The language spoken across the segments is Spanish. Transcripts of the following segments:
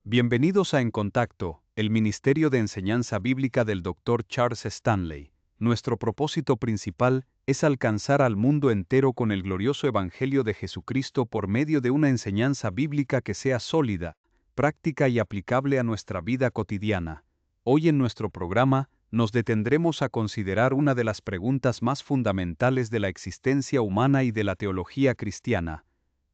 Bienvenidos a En Contacto, el Ministerio de Enseñanza Bíblica del Dr. Charles Stanley. Nuestro propósito principal es alcanzar al mundo entero con el glorioso Evangelio de Jesucristo por medio de una enseñanza bíblica que sea sólida, práctica y aplicable a nuestra vida cotidiana. Hoy en nuestro programa, nos detendremos a considerar una de las preguntas más fundamentales de la existencia humana y de la teología cristiana.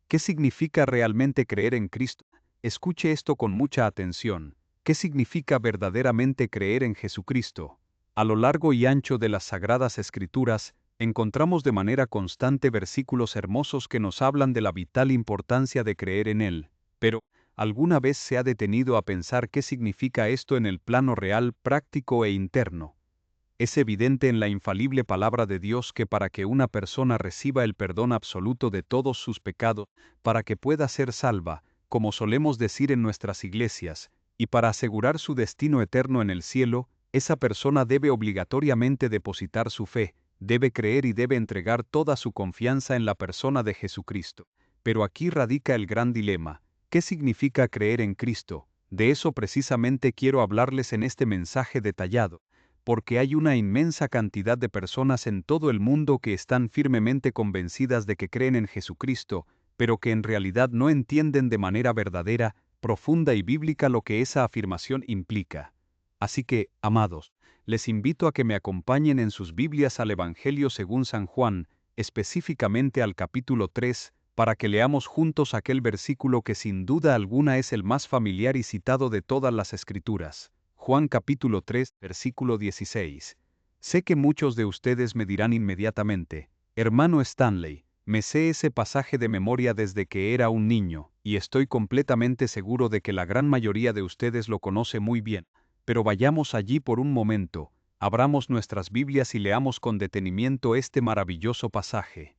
¿Qué significa realmente creer en Cristo? Escuche esto con mucha atención. ¿Qué significa verdaderamente creer en Jesucristo? A lo largo y ancho de las Sagradas Escrituras, encontramos de manera constante versículos hermosos que nos hablan de la vital importancia de creer en Él. Pero, ¿alguna vez se ha detenido a pensar qué significa esto en el plano real, práctico e interno? Es evidente en la infalible palabra de Dios que para que una persona reciba el perdón absoluto de todos sus pecados, para que pueda ser salva, como solemos decir en nuestras iglesias, y para asegurar su destino eterno en el cielo, esa persona debe obligatoriamente depositar su fe, debe creer y debe entregar toda su confianza en la persona de Jesucristo. Pero aquí radica el gran dilema. ¿Qué significa creer en Cristo? De eso precisamente quiero hablarles en este mensaje detallado, porque hay una inmensa cantidad de personas en todo el mundo que están firmemente convencidas de que creen en Jesucristo, pero que en realidad no entienden de manera verdadera, profunda y bíblica lo que esa afirmación implica. Así que, amados, les invito a que me acompañen en sus Biblias al Evangelio según San Juan, específicamente al capítulo 3, para que leamos juntos aquel versículo que sin duda alguna es el más familiar y citado de todas las Escrituras. Juan capítulo 3, versículo 16. Sé que muchos de ustedes me dirán inmediatamente, hermano Stanley, me sé ese pasaje de memoria desde que era un niño, y estoy completamente seguro de que la gran mayoría de ustedes lo conoce muy bien. Pero vayamos allí por un momento, abramos nuestras Biblias y leamos con detenimiento este maravilloso pasaje.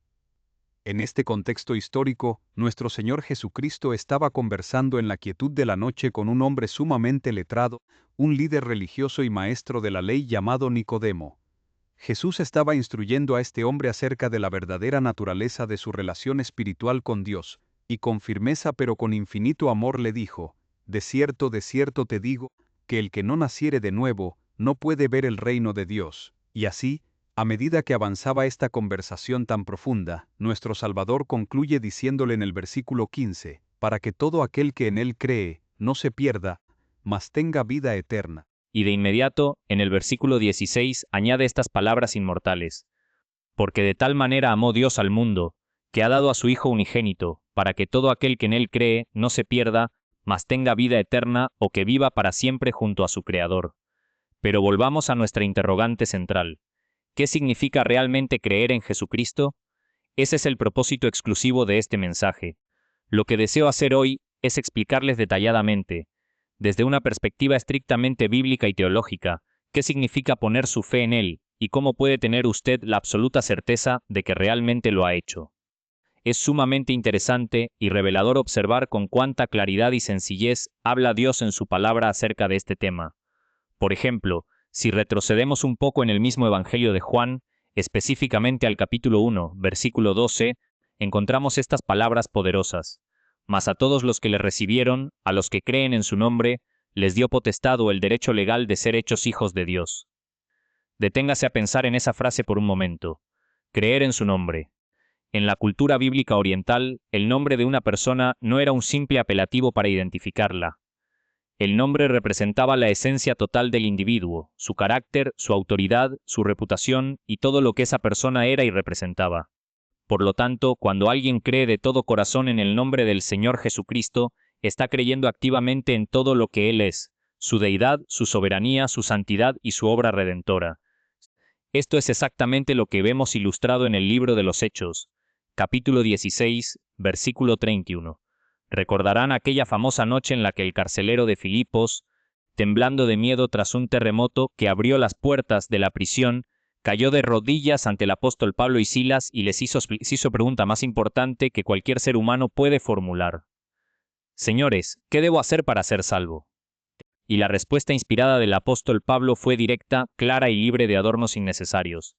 En este contexto histórico, nuestro Señor Jesucristo estaba conversando en la quietud de la noche con un hombre sumamente letrado, un líder religioso y maestro de la ley llamado Nicodemo. Jesús estaba instruyendo a este hombre acerca de la verdadera naturaleza de su relación espiritual con Dios, y con firmeza pero con infinito amor le dijo, de cierto te digo, que el que no naciere de nuevo, no puede ver el reino de Dios. Y así, a medida que avanzaba esta conversación tan profunda, nuestro Salvador concluye diciéndole en el versículo 15, para que todo aquel que en Él cree, no se pierda, mas tenga vida eterna. Y de inmediato, en el versículo 16, añade estas palabras inmortales. Porque de tal manera amó Dios al mundo, que ha dado a su Hijo unigénito, para que todo aquel que en Él cree no se pierda, mas tenga vida eterna o que viva para siempre junto a su Creador. Pero volvamos a nuestra interrogante central. ¿Qué significa realmente creer en Jesucristo? Ese es el propósito exclusivo de este mensaje. Lo que deseo hacer hoy es explicarles detalladamente, desde una perspectiva estrictamente bíblica y teológica, qué significa poner su fe en Él, y cómo puede tener usted la absoluta certeza de que realmente lo ha hecho. Es sumamente interesante y revelador observar con cuánta claridad y sencillez habla Dios en su palabra acerca de este tema. Por ejemplo, si retrocedemos un poco en el mismo Evangelio de Juan, específicamente al capítulo 1, versículo 12, encontramos estas palabras poderosas. Mas a todos los que le recibieron, a los que creen en su nombre, les dio potestad o el derecho legal de ser hechos hijos de Dios. Deténgase a pensar en esa frase por un momento. Creer en su nombre. En la cultura bíblica oriental, el nombre de una persona no era un simple apelativo para identificarla. El nombre representaba la esencia total del individuo, su carácter, su autoridad, su reputación y todo lo que esa persona era y representaba. Por lo tanto, cuando alguien cree de todo corazón en el nombre del Señor Jesucristo, está creyendo activamente en todo lo que Él es, su deidad, su soberanía, su santidad y su obra redentora. Esto es exactamente lo que vemos ilustrado en el libro de los Hechos, capítulo 16, versículo 31. Recordarán aquella famosa noche en la que el carcelero de Filipos, temblando de miedo tras un terremoto que abrió las puertas de la prisión, cayó de rodillas ante el apóstol Pablo y Silas y les hizo pregunta más importante que cualquier ser humano puede formular. Señores, ¿qué debo hacer para ser salvo? Y la respuesta inspirada del apóstol Pablo fue directa, clara y libre de adornos innecesarios.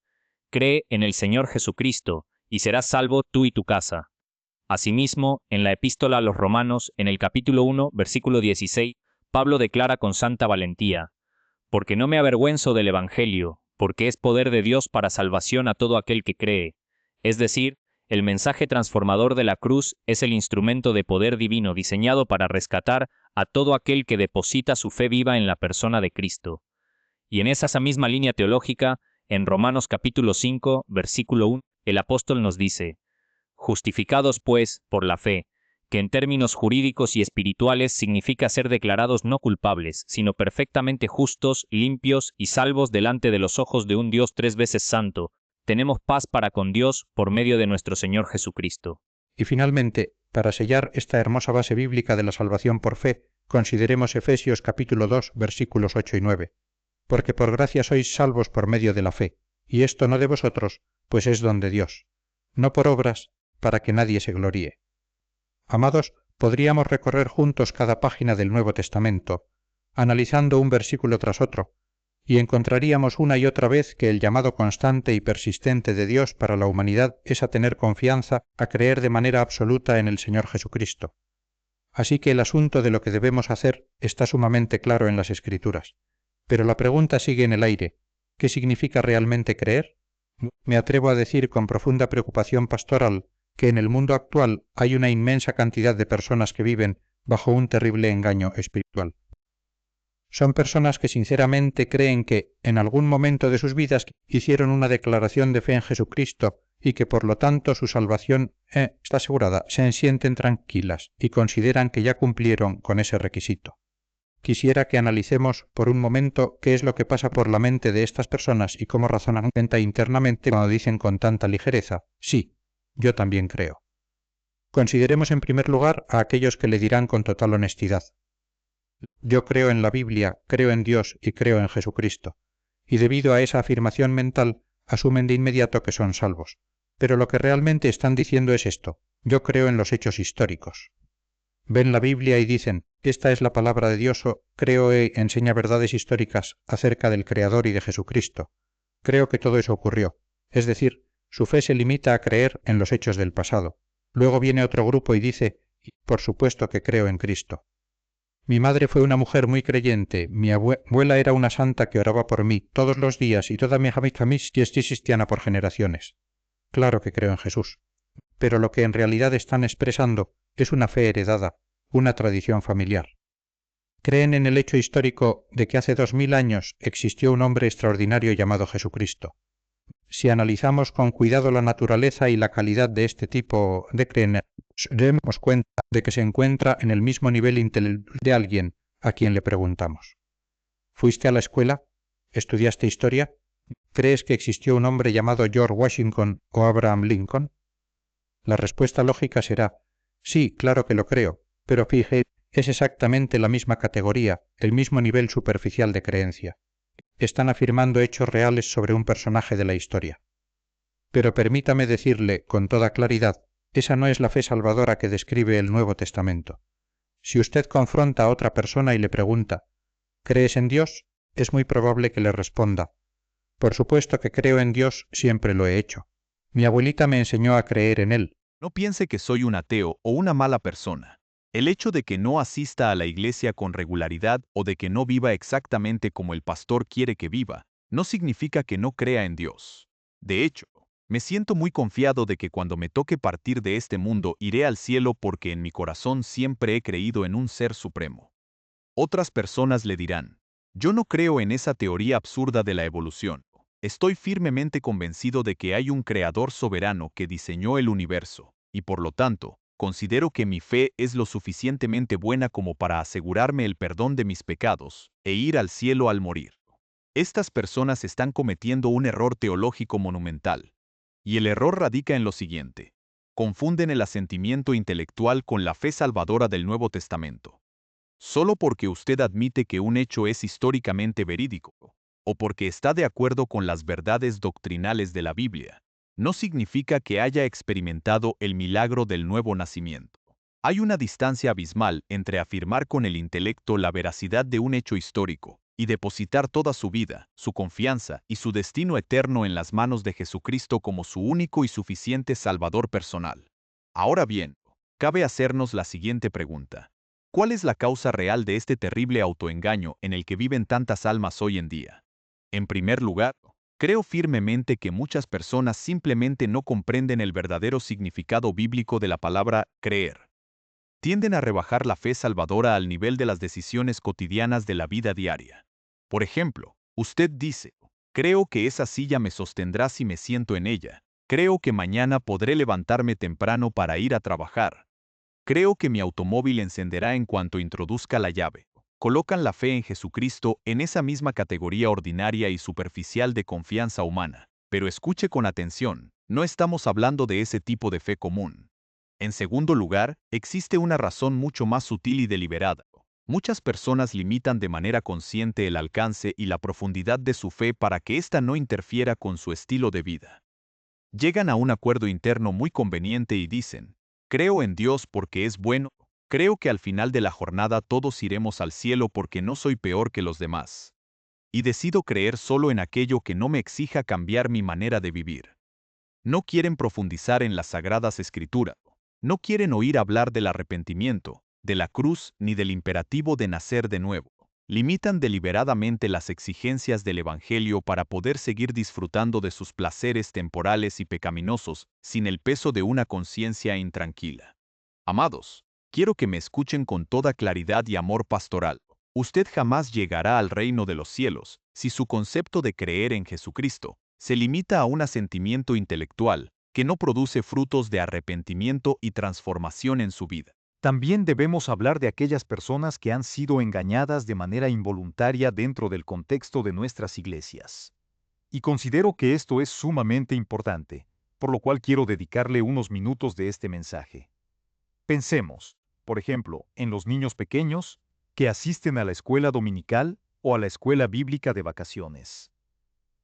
Cree en el Señor Jesucristo, y serás salvo tú y tu casa. Asimismo, en la epístola a los Romanos, en el capítulo 1, versículo 16, Pablo declara con santa valentía: porque no me avergüenzo del Evangelio, porque es poder de Dios para salvación a todo aquel que cree. Es decir, el mensaje transformador de la cruz es el instrumento de poder divino diseñado para rescatar a todo aquel que deposita su fe viva en la persona de Cristo. Y en esa misma línea teológica, en Romanos capítulo 5, versículo 1, el apóstol nos dice: justificados pues por la fe, que en términos jurídicos y espirituales significa ser declarados no culpables, sino perfectamente justos, limpios y salvos delante de los ojos de un Dios 3 veces santo, tenemos paz para con Dios por medio de nuestro Señor Jesucristo. Y finalmente, para sellar esta hermosa base bíblica de la salvación por fe, consideremos Efesios capítulo 2, versículos 8 y 9. Porque por gracia sois salvos por medio de la fe, y esto no de vosotros, pues es don de Dios, no por obras, para que nadie se gloríe. Amados, podríamos recorrer juntos cada página del Nuevo Testamento, analizando un versículo tras otro, y encontraríamos una y otra vez que el llamado constante y persistente de Dios para la humanidad es a tener confianza, a creer de manera absoluta en el Señor Jesucristo. Así que el asunto de lo que debemos hacer está sumamente claro en las Escrituras. Pero la pregunta sigue en el aire: ¿qué significa realmente creer? Me atrevo a decir con profunda preocupación pastoral que en el mundo actual hay una inmensa cantidad de personas que viven bajo un terrible engaño espiritual. Son personas que sinceramente creen que, en algún momento de sus vidas, hicieron una declaración de fe en Jesucristo y que por lo tanto su salvación está asegurada, se sienten tranquilas y consideran que ya cumplieron con ese requisito. Quisiera que analicemos por un momento qué es lo que pasa por la mente de estas personas y cómo razonan internamente cuando dicen con tanta ligereza: sí, yo también creo. Consideremos en primer lugar a aquellos que le dirán con total honestidad: yo creo en la Biblia, creo en Dios y creo en Jesucristo, y debido a esa afirmación mental asumen de inmediato que son salvos. Pero lo que realmente están diciendo es esto: yo creo en los hechos históricos. Ven la Biblia y dicen: esta es la palabra de Dios, o creo enseña verdades históricas acerca del Creador y de Jesucristo. Creo que todo eso ocurrió. Es decir, su fe se limita a creer en los hechos del pasado. Luego viene otro grupo y dice: por supuesto que creo en Cristo. Mi madre fue una mujer muy creyente, mi abuela era una santa que oraba por mí todos los días y toda mi familia es cristiana por generaciones. Claro que creo en Jesús. Pero lo que en realidad están expresando es una fe heredada, una tradición familiar. Creen en el hecho histórico de que hace 2000 años existió un hombre extraordinario llamado Jesucristo. Si analizamos con cuidado la naturaleza y la calidad de este tipo de creencia, nos demos cuenta de que se encuentra en el mismo nivel intelectual de alguien a quien le preguntamos: ¿fuiste a la escuela? ¿Estudiaste historia? ¿Crees que existió un hombre llamado George Washington o Abraham Lincoln? La respuesta lógica será: sí, claro que lo creo, pero fíjate, es exactamente la misma categoría, el mismo nivel superficial de creencia. Están afirmando hechos reales sobre un personaje de la historia. Pero permítame decirle con toda claridad, esa no es la fe salvadora que describe el Nuevo Testamento. Si usted confronta a otra persona y le pregunta: ¿crees en Dios?, es muy probable que le responda: por supuesto que creo en Dios, siempre lo he hecho. Mi abuelita me enseñó a creer en Él. No piense que soy un ateo o una mala persona. El hecho de que no asista a la iglesia con regularidad o de que no viva exactamente como el pastor quiere que viva, no significa que no crea en Dios. De hecho, me siento muy confiado de que cuando me toque partir de este mundo iré al cielo porque en mi corazón siempre he creído en un ser supremo. Otras personas le dirán: yo no creo en esa teoría absurda de la evolución. Estoy firmemente convencido de que hay un creador soberano que diseñó el universo, y por lo tanto, considero que mi fe es lo suficientemente buena como para asegurarme el perdón de mis pecados e ir al cielo al morir. Estas personas están cometiendo un error teológico monumental. Y el error radica en lo siguiente: confunden el asentimiento intelectual con la fe salvadora del Nuevo Testamento. Solo porque usted admite que un hecho es históricamente verídico, o porque está de acuerdo con las verdades doctrinales de la Biblia, no significa que haya experimentado el milagro del nuevo nacimiento. Hay una distancia abismal entre afirmar con el intelecto la veracidad de un hecho histórico y depositar toda su vida, su confianza y su destino eterno en las manos de Jesucristo como su único y suficiente Salvador personal. Ahora bien, cabe hacernos la siguiente pregunta: ¿Cuál es la causa real de este terrible autoengaño en el que viven tantas almas hoy en día? En primer lugar, creo firmemente que muchas personas simplemente no comprenden el verdadero significado bíblico de la palabra creer. Tienden a rebajar la fe salvadora al nivel de las decisiones cotidianas de la vida diaria. Por ejemplo, usted dice, creo que esa silla me sostendrá si me siento en ella. Creo que mañana podré levantarme temprano para ir a trabajar. Creo que mi automóvil encenderá en cuanto introduzca la llave. Colocan la fe en Jesucristo en esa misma categoría ordinaria y superficial de confianza humana. Pero escuche con atención, no estamos hablando de ese tipo de fe común. En segundo lugar, existe una razón mucho más sutil y deliberada. Muchas personas limitan de manera consciente el alcance y la profundidad de su fe para que ésta no interfiera con su estilo de vida. Llegan a un acuerdo interno muy conveniente y dicen, creo en Dios porque es bueno, creo que al final de la jornada todos iremos al cielo porque no soy peor que los demás. Y decido creer solo en aquello que no me exija cambiar mi manera de vivir. No quieren profundizar en las sagradas escrituras. No quieren oír hablar del arrepentimiento, de la cruz ni del imperativo de nacer de nuevo. Limitan deliberadamente las exigencias del Evangelio para poder seguir disfrutando de sus placeres temporales y pecaminosos sin el peso de una conciencia intranquila. Amados, quiero que me escuchen con toda claridad y amor pastoral. Usted jamás llegará al reino de los cielos si su concepto de creer en Jesucristo se limita a un asentimiento intelectual que no produce frutos de arrepentimiento y transformación en su vida. También debemos hablar de aquellas personas que han sido engañadas de manera involuntaria dentro del contexto de nuestras iglesias. Y considero que esto es sumamente importante, por lo cual quiero dedicarle unos minutos de este mensaje. Pensemos, por ejemplo, en los niños pequeños que asisten a la escuela dominical o a la escuela bíblica de vacaciones.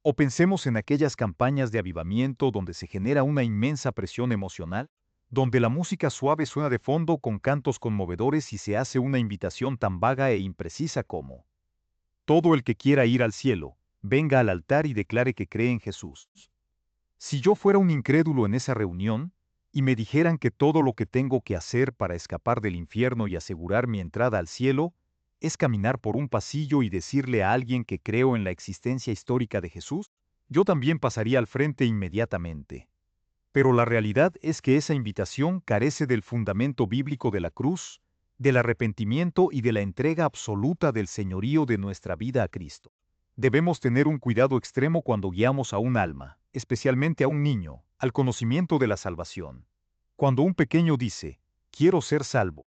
O pensemos en aquellas campañas de avivamiento donde se genera una inmensa presión emocional, donde la música suave suena de fondo con cantos conmovedores y se hace una invitación tan vaga e imprecisa como: todo el que quiera ir al cielo, venga al altar y declare que cree en Jesús. Si yo fuera un incrédulo en esa reunión, y me dijeran que todo lo que tengo que hacer para escapar del infierno y asegurar mi entrada al cielo es caminar por un pasillo y decirle a alguien que creo en la existencia histórica de Jesús, yo también pasaría al frente inmediatamente. Pero la realidad es que esa invitación carece del fundamento bíblico de la cruz, del arrepentimiento y de la entrega absoluta del señorío de nuestra vida a Cristo. Debemos tener un cuidado extremo cuando guiamos a un alma, especialmente a un niño, al conocimiento de la salvación. Cuando un pequeño dice, quiero ser salvo,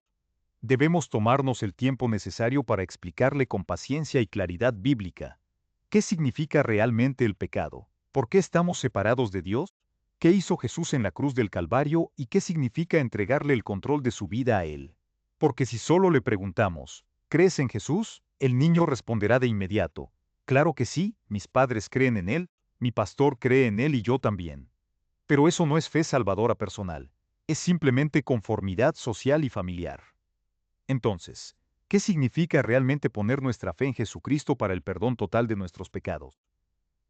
debemos tomarnos el tiempo necesario para explicarle con paciencia y claridad bíblica qué significa realmente el pecado, por qué estamos separados de Dios, qué hizo Jesús en la cruz del Calvario y qué significa entregarle el control de su vida a Él. Porque si solo le preguntamos, ¿crees en Jesús?, el niño responderá de inmediato, claro que sí, mis padres creen en Él, mi pastor cree en Él y yo también. Pero eso no es fe salvadora personal, es simplemente conformidad social y familiar. Entonces, ¿qué significa realmente poner nuestra fe en Jesucristo para el perdón total de nuestros pecados?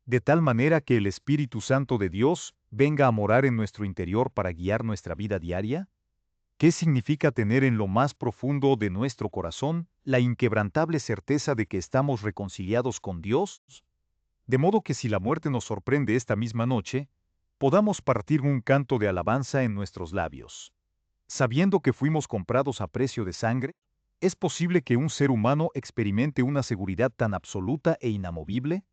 De tal manera que el Espíritu Santo de Dios venga a morar en nuestro interior para guiar nuestra vida diaria? ¿Qué significa tener en lo más profundo de nuestro corazón la inquebrantable certeza de que estamos reconciliados con Dios? De modo que si la muerte nos sorprende esta misma noche, podamos partir un canto de alabanza en nuestros labios. Sabiendo que fuimos comprados a precio de sangre, ¿es posible que un ser humano experimente una seguridad tan absoluta e inamovible?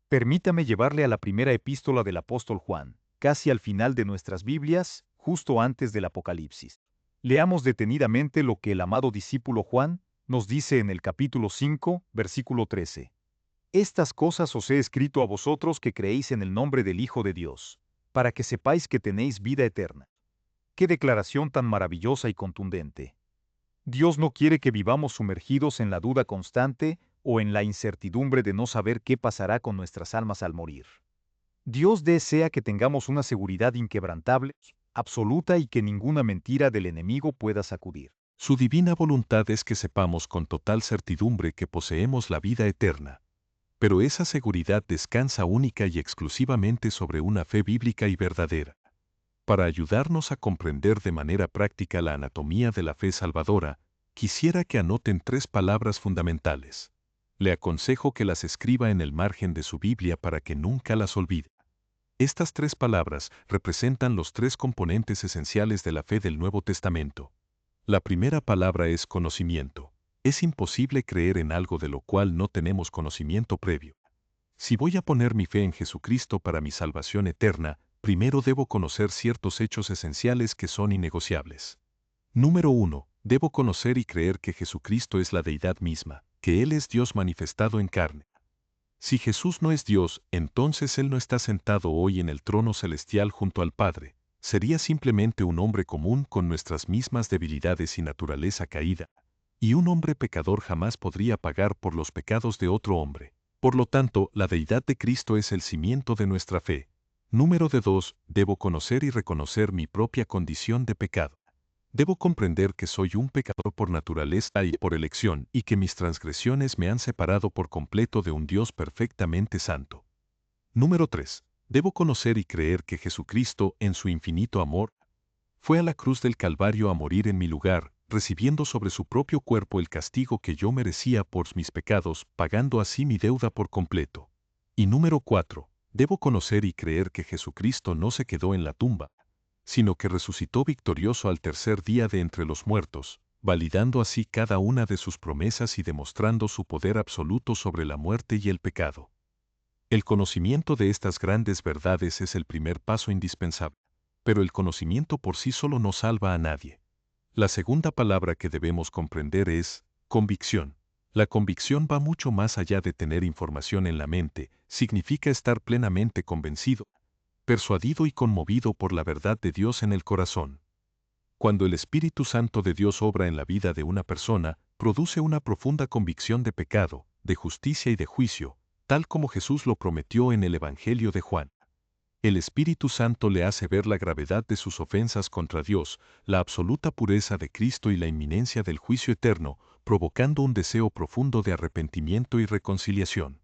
Permítame llevarle a la primera epístola del apóstol Juan, casi al final de nuestras Biblias, justo antes del Apocalipsis. Leamos detenidamente lo que el amado discípulo Juan nos dice en el capítulo 5, versículo 13. Estas cosas os he escrito a vosotros que creéis en el nombre del Hijo de Dios, para que sepáis que tenéis vida eterna. ¡Qué declaración tan maravillosa y contundente! Dios no quiere que vivamos sumergidos en la duda constante o en la incertidumbre de no saber qué pasará con nuestras almas al morir. Dios desea que tengamos una seguridad inquebrantable, absoluta y que ninguna mentira del enemigo pueda sacudir. Su divina voluntad es que sepamos con total certidumbre que poseemos la vida eterna. Pero esa seguridad descansa única y exclusivamente sobre una fe bíblica y verdadera. Para ayudarnos a comprender de manera práctica la anatomía de la fe salvadora, Quisiera que anoten 3 palabras fundamentales. Le aconsejo que las escriba en el margen de su Biblia para que nunca las olvide. Estas 3 palabras representan los 3 componentes esenciales de la fe del Nuevo Testamento. La primera palabra es conocimiento. Es imposible creer en algo de lo cual no tenemos conocimiento previo. Si voy a poner mi fe en Jesucristo para mi salvación eterna, primero debo conocer ciertos hechos esenciales que son innegociables. Número 1. Debo conocer y creer que Jesucristo es la deidad misma, que Él es Dios manifestado en carne. Si Jesús no es Dios, entonces Él no está sentado hoy en el trono celestial junto al Padre. Sería simplemente un hombre común con nuestras mismas debilidades y naturaleza caída. Y un hombre pecador jamás podría pagar por los pecados de otro hombre. Por lo tanto, la deidad de Cristo es el cimiento de nuestra fe. Número 2. Debo conocer y reconocer mi propia condición de pecado. Debo comprender que soy un pecador por naturaleza y por elección, y que mis transgresiones me han separado por completo de un Dios perfectamente santo. Número 3. Debo conocer y creer que Jesucristo, en su infinito amor, fue a la cruz del Calvario a morir en mi lugar, recibiendo sobre su propio cuerpo el castigo que yo merecía por mis pecados, pagando así mi deuda por completo. Y número 4. Debo conocer y creer que Jesucristo no se quedó en la tumba, sino que resucitó victorioso al tercer día de entre los muertos, validando así cada una de sus promesas y demostrando su poder absoluto sobre la muerte y el pecado. El conocimiento de estas grandes verdades es el primer paso indispensable, pero el conocimiento por sí solo no salva a nadie. La segunda palabra que debemos comprender es convicción. La convicción va mucho más allá de tener información en la mente, significa estar plenamente convencido, persuadido y conmovido por la verdad de Dios en el corazón. Cuando el Espíritu Santo de Dios obra en la vida de una persona, produce una profunda convicción de pecado, de justicia y de juicio, tal como Jesús lo prometió en el Evangelio de Juan. El Espíritu Santo le hace ver la gravedad de sus ofensas contra Dios, la absoluta pureza de Cristo y la inminencia del juicio eterno, provocando un deseo profundo de arrepentimiento y reconciliación.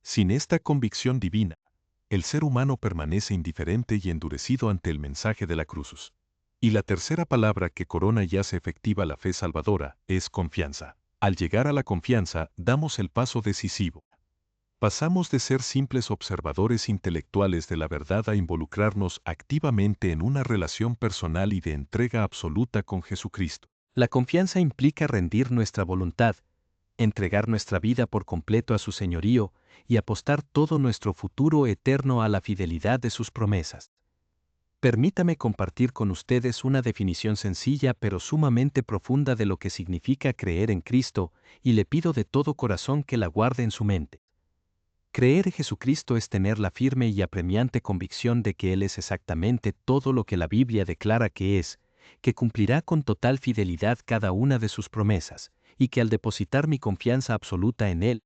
Sin esta convicción divina, el ser humano permanece indiferente y endurecido ante el mensaje de la cruz. Y la tercera palabra que corona y hace efectiva la fe salvadora es confianza. Al llegar a la confianza, damos el paso decisivo. Pasamos de ser simples observadores intelectuales de la verdad a involucrarnos activamente en una relación personal y de entrega absoluta con Jesucristo. La confianza implica rendir nuestra voluntad, entregar nuestra vida por completo a su señorío y apostar todo nuestro futuro eterno a la fidelidad de sus promesas. Permítame compartir con ustedes una definición sencilla pero sumamente profunda de lo que significa creer en Cristo, y le pido de todo corazón que la guarde en su mente. Creer en Jesucristo es tener la firme y apremiante convicción de que Él es exactamente todo lo que la Biblia declara que es, que cumplirá con total fidelidad cada una de sus promesas, y que al depositar mi confianza absoluta en Él,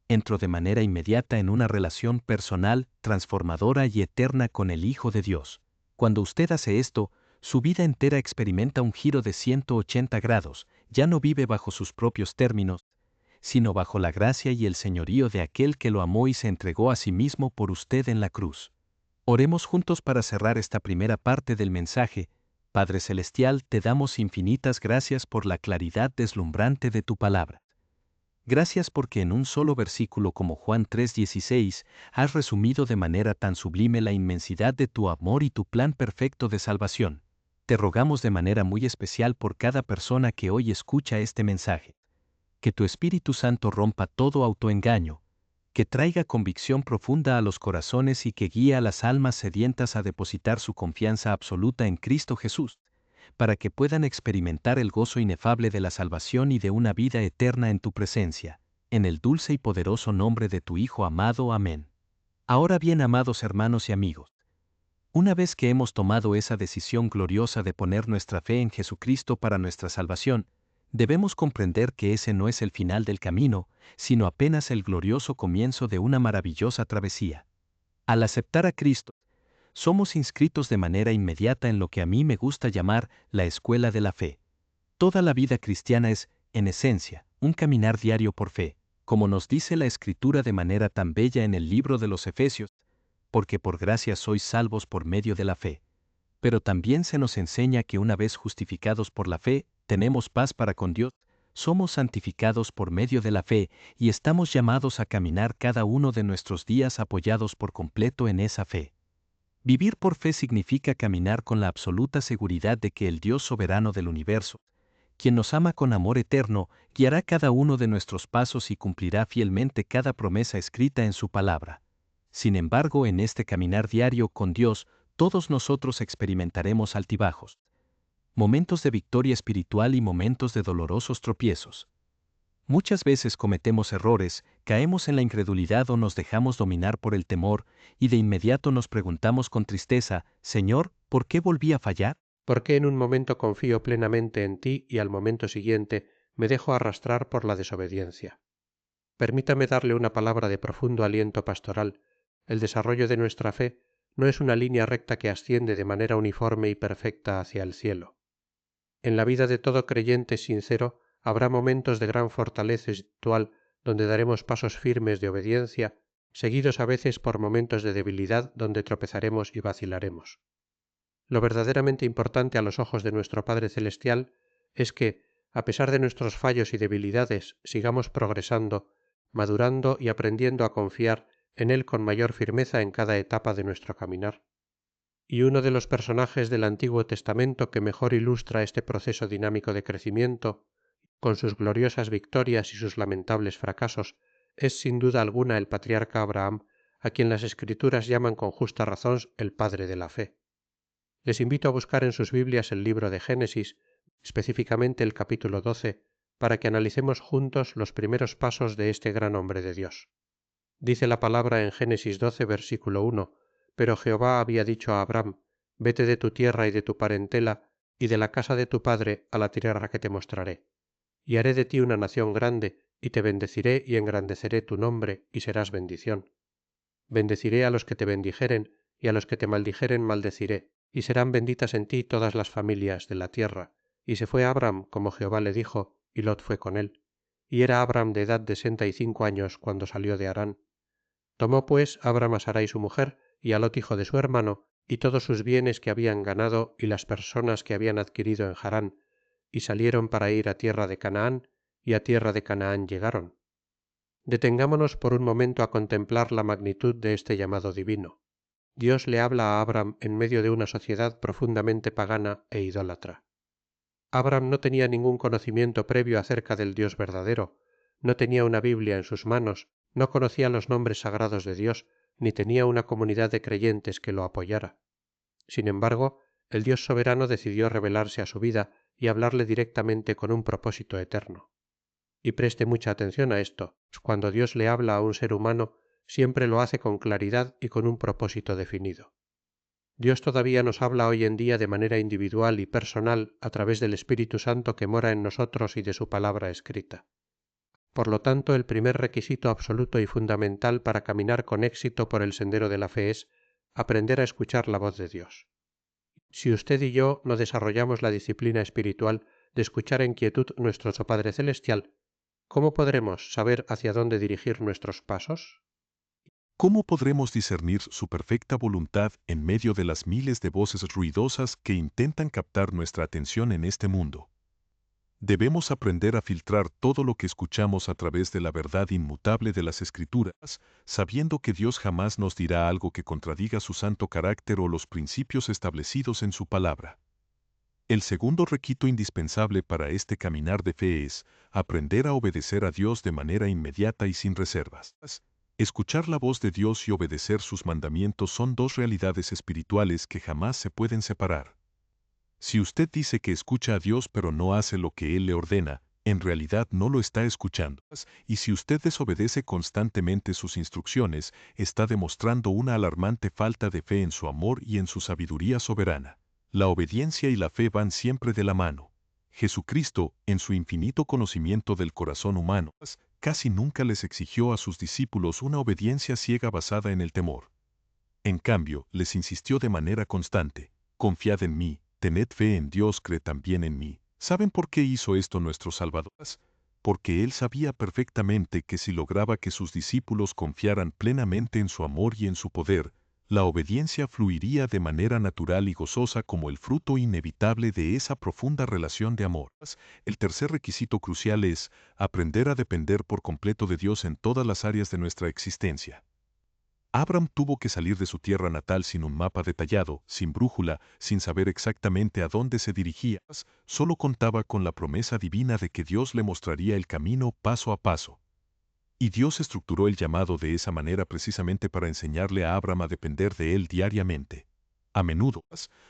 entro de manera inmediata en una relación personal, transformadora y eterna con el Hijo de Dios. Cuando usted hace esto, su vida entera experimenta un giro de 180 grados, ya no vive bajo sus propios términos, sino bajo la gracia y el señorío de aquel que lo amó y se entregó a sí mismo por usted en la cruz. Oremos juntos para cerrar esta primera parte del mensaje. Padre Celestial, te damos infinitas gracias por la claridad deslumbrante de tu palabra. Gracias porque en un solo versículo como Juan 3:16 has resumido de manera tan sublime la inmensidad de tu amor y tu plan perfecto de salvación. Te rogamos de manera muy especial por cada persona que hoy escucha este mensaje. Que tu Espíritu Santo rompa todo autoengaño, que traiga convicción profunda a los corazones y que guíe a las almas sedientas a depositar su confianza absoluta en Cristo Jesús, para que puedan experimentar el gozo inefable de la salvación y de una vida eterna en tu presencia, en el dulce y poderoso nombre de tu Hijo amado. Amén. Ahora bien, amados hermanos y amigos, una vez que hemos tomado esa decisión gloriosa de poner nuestra fe en Jesucristo para nuestra salvación, debemos comprender que ese no es el final del camino, sino apenas el glorioso comienzo de una maravillosa travesía. Al aceptar a Cristo, somos inscritos de manera inmediata en lo que a mí me gusta llamar la escuela de la fe. Toda la vida cristiana es, en esencia, un caminar diario por fe, como nos dice la Escritura de manera tan bella en el libro de los Efesios, porque por gracia sois salvos por medio de la fe. Pero también se nos enseña que una vez justificados por la fe, tenemos paz para con Dios, somos santificados por medio de la fe y estamos llamados a caminar cada uno de nuestros días apoyados por completo en esa fe. Vivir por fe significa caminar con la absoluta seguridad de que el Dios soberano del universo, quien nos ama con amor eterno, guiará cada uno de nuestros pasos y cumplirá fielmente cada promesa escrita en su palabra. Sin embargo, en este caminar diario con Dios, todos nosotros experimentaremos altibajos, momentos de victoria espiritual y momentos de dolorosos tropiezos. Muchas veces cometemos errores, caemos en la incredulidad o nos dejamos dominar por el temor, y de inmediato nos preguntamos con tristeza, Señor, ¿por qué volví a fallar? ¿Por qué en un momento confío plenamente en ti y al momento siguiente me dejo arrastrar por la desobediencia? Permítame darle una palabra de profundo aliento pastoral. El desarrollo de nuestra fe no es una línea recta que asciende de manera uniforme y perfecta hacia el cielo. En la vida de todo creyente sincero habrá momentos de gran fortaleza espiritual donde daremos pasos firmes de obediencia, seguidos a veces por momentos de debilidad donde tropezaremos y vacilaremos. Lo verdaderamente importante a los ojos de nuestro Padre Celestial es que, a pesar de nuestros fallos y debilidades, sigamos progresando, madurando y aprendiendo a confiar en Él con mayor firmeza en cada etapa de nuestro caminar. Y uno de los personajes del Antiguo Testamento que mejor ilustra este proceso dinámico de crecimiento, con sus gloriosas victorias y sus lamentables fracasos, es sin duda alguna el patriarca Abraham, a quien las Escrituras llaman con justa razón el padre de la fe. Les invito a buscar en sus Biblias el libro de Génesis, específicamente el capítulo 12, para que analicemos juntos los primeros pasos de este gran hombre de Dios. Dice la palabra en Génesis 12, versículo 1, «Pero Jehová había dicho a Abraham, vete de tu tierra y de tu parentela, y de la casa de tu padre a la tierra que te mostraré. Y haré de ti una nación grande, y te bendeciré y engrandeceré tu nombre, y serás bendición. Bendeciré a los que te bendijeren, y a los que te maldijeren maldeciré, y serán benditas en ti todas las familias de la tierra. Y se fue Abraham como Jehová le dijo, y Lot fue con él. Y era Abraham de edad de 65 años cuando salió de Harán. Tomó pues Abraham a Sarai su mujer, y a Lot hijo de su hermano, y todos sus bienes que habían ganado, y las personas que habían adquirido en Harán, y salieron para ir a tierra de Canaán, y a tierra de Canaán llegaron. Detengámonos por un momento a contemplar la magnitud de este llamado divino. Dios le habla a Abraham en medio de una sociedad profundamente pagana e idólatra. Abraham no tenía ningún conocimiento previo acerca del Dios verdadero, no tenía una Biblia en sus manos, no conocía los nombres sagrados de Dios, ni tenía una comunidad de creyentes que lo apoyara. Sin embargo, el Dios soberano decidió revelarse a su vida y hablarle directamente con un propósito eterno. Y preste mucha atención a esto, cuando Dios le habla a un ser humano, siempre lo hace con claridad y con un propósito definido. Dios todavía nos habla hoy en día de manera individual y personal a través del Espíritu Santo que mora en nosotros y de su palabra escrita. Por lo tanto, el primer requisito absoluto y fundamental para caminar con éxito por el sendero de la fe es aprender a escuchar la voz de Dios. Si usted y yo no desarrollamos la disciplina espiritual de escuchar en quietud nuestro Padre Celestial, ¿cómo podremos saber hacia dónde dirigir nuestros pasos? ¿Cómo podremos discernir su perfecta voluntad en medio de las miles de voces ruidosas que intentan captar nuestra atención en este mundo? Debemos aprender a filtrar todo lo que escuchamos a través de la verdad inmutable de las Escrituras, sabiendo que Dios jamás nos dirá algo que contradiga su santo carácter o los principios establecidos en su palabra. El segundo requisito indispensable para este caminar de fe es aprender a obedecer a Dios de manera inmediata y sin reservas. Escuchar la voz de Dios y obedecer sus mandamientos son dos realidades espirituales que jamás se pueden separar. Si usted dice que escucha a Dios pero no hace lo que Él le ordena, en realidad no lo está escuchando. Y si usted desobedece constantemente sus instrucciones, está demostrando una alarmante falta de fe en su amor y en su sabiduría soberana. La obediencia y la fe van siempre de la mano. Jesucristo, en su infinito conocimiento del corazón humano, casi nunca les exigió a sus discípulos una obediencia ciega basada en el temor. En cambio, les insistió de manera constante, «Confiad en mí, tened fe en Dios, creed también en mí». ¿Saben por qué hizo esto nuestro Salvador? Porque Él sabía perfectamente que si lograba que sus discípulos confiaran plenamente en su amor y en su poder, La obediencia fluiría de manera natural y gozosa como el fruto inevitable de esa profunda relación de amor. El tercer requisito crucial es aprender a depender por completo de Dios en todas las áreas de nuestra existencia. Abraham tuvo que salir de su tierra natal sin un mapa detallado, sin brújula, sin saber exactamente a dónde se dirigía. Solo contaba con la promesa divina de que Dios le mostraría el camino paso a paso. Y Dios estructuró el llamado de esa manera precisamente para enseñarle a Abraham a depender de él diariamente. A menudo,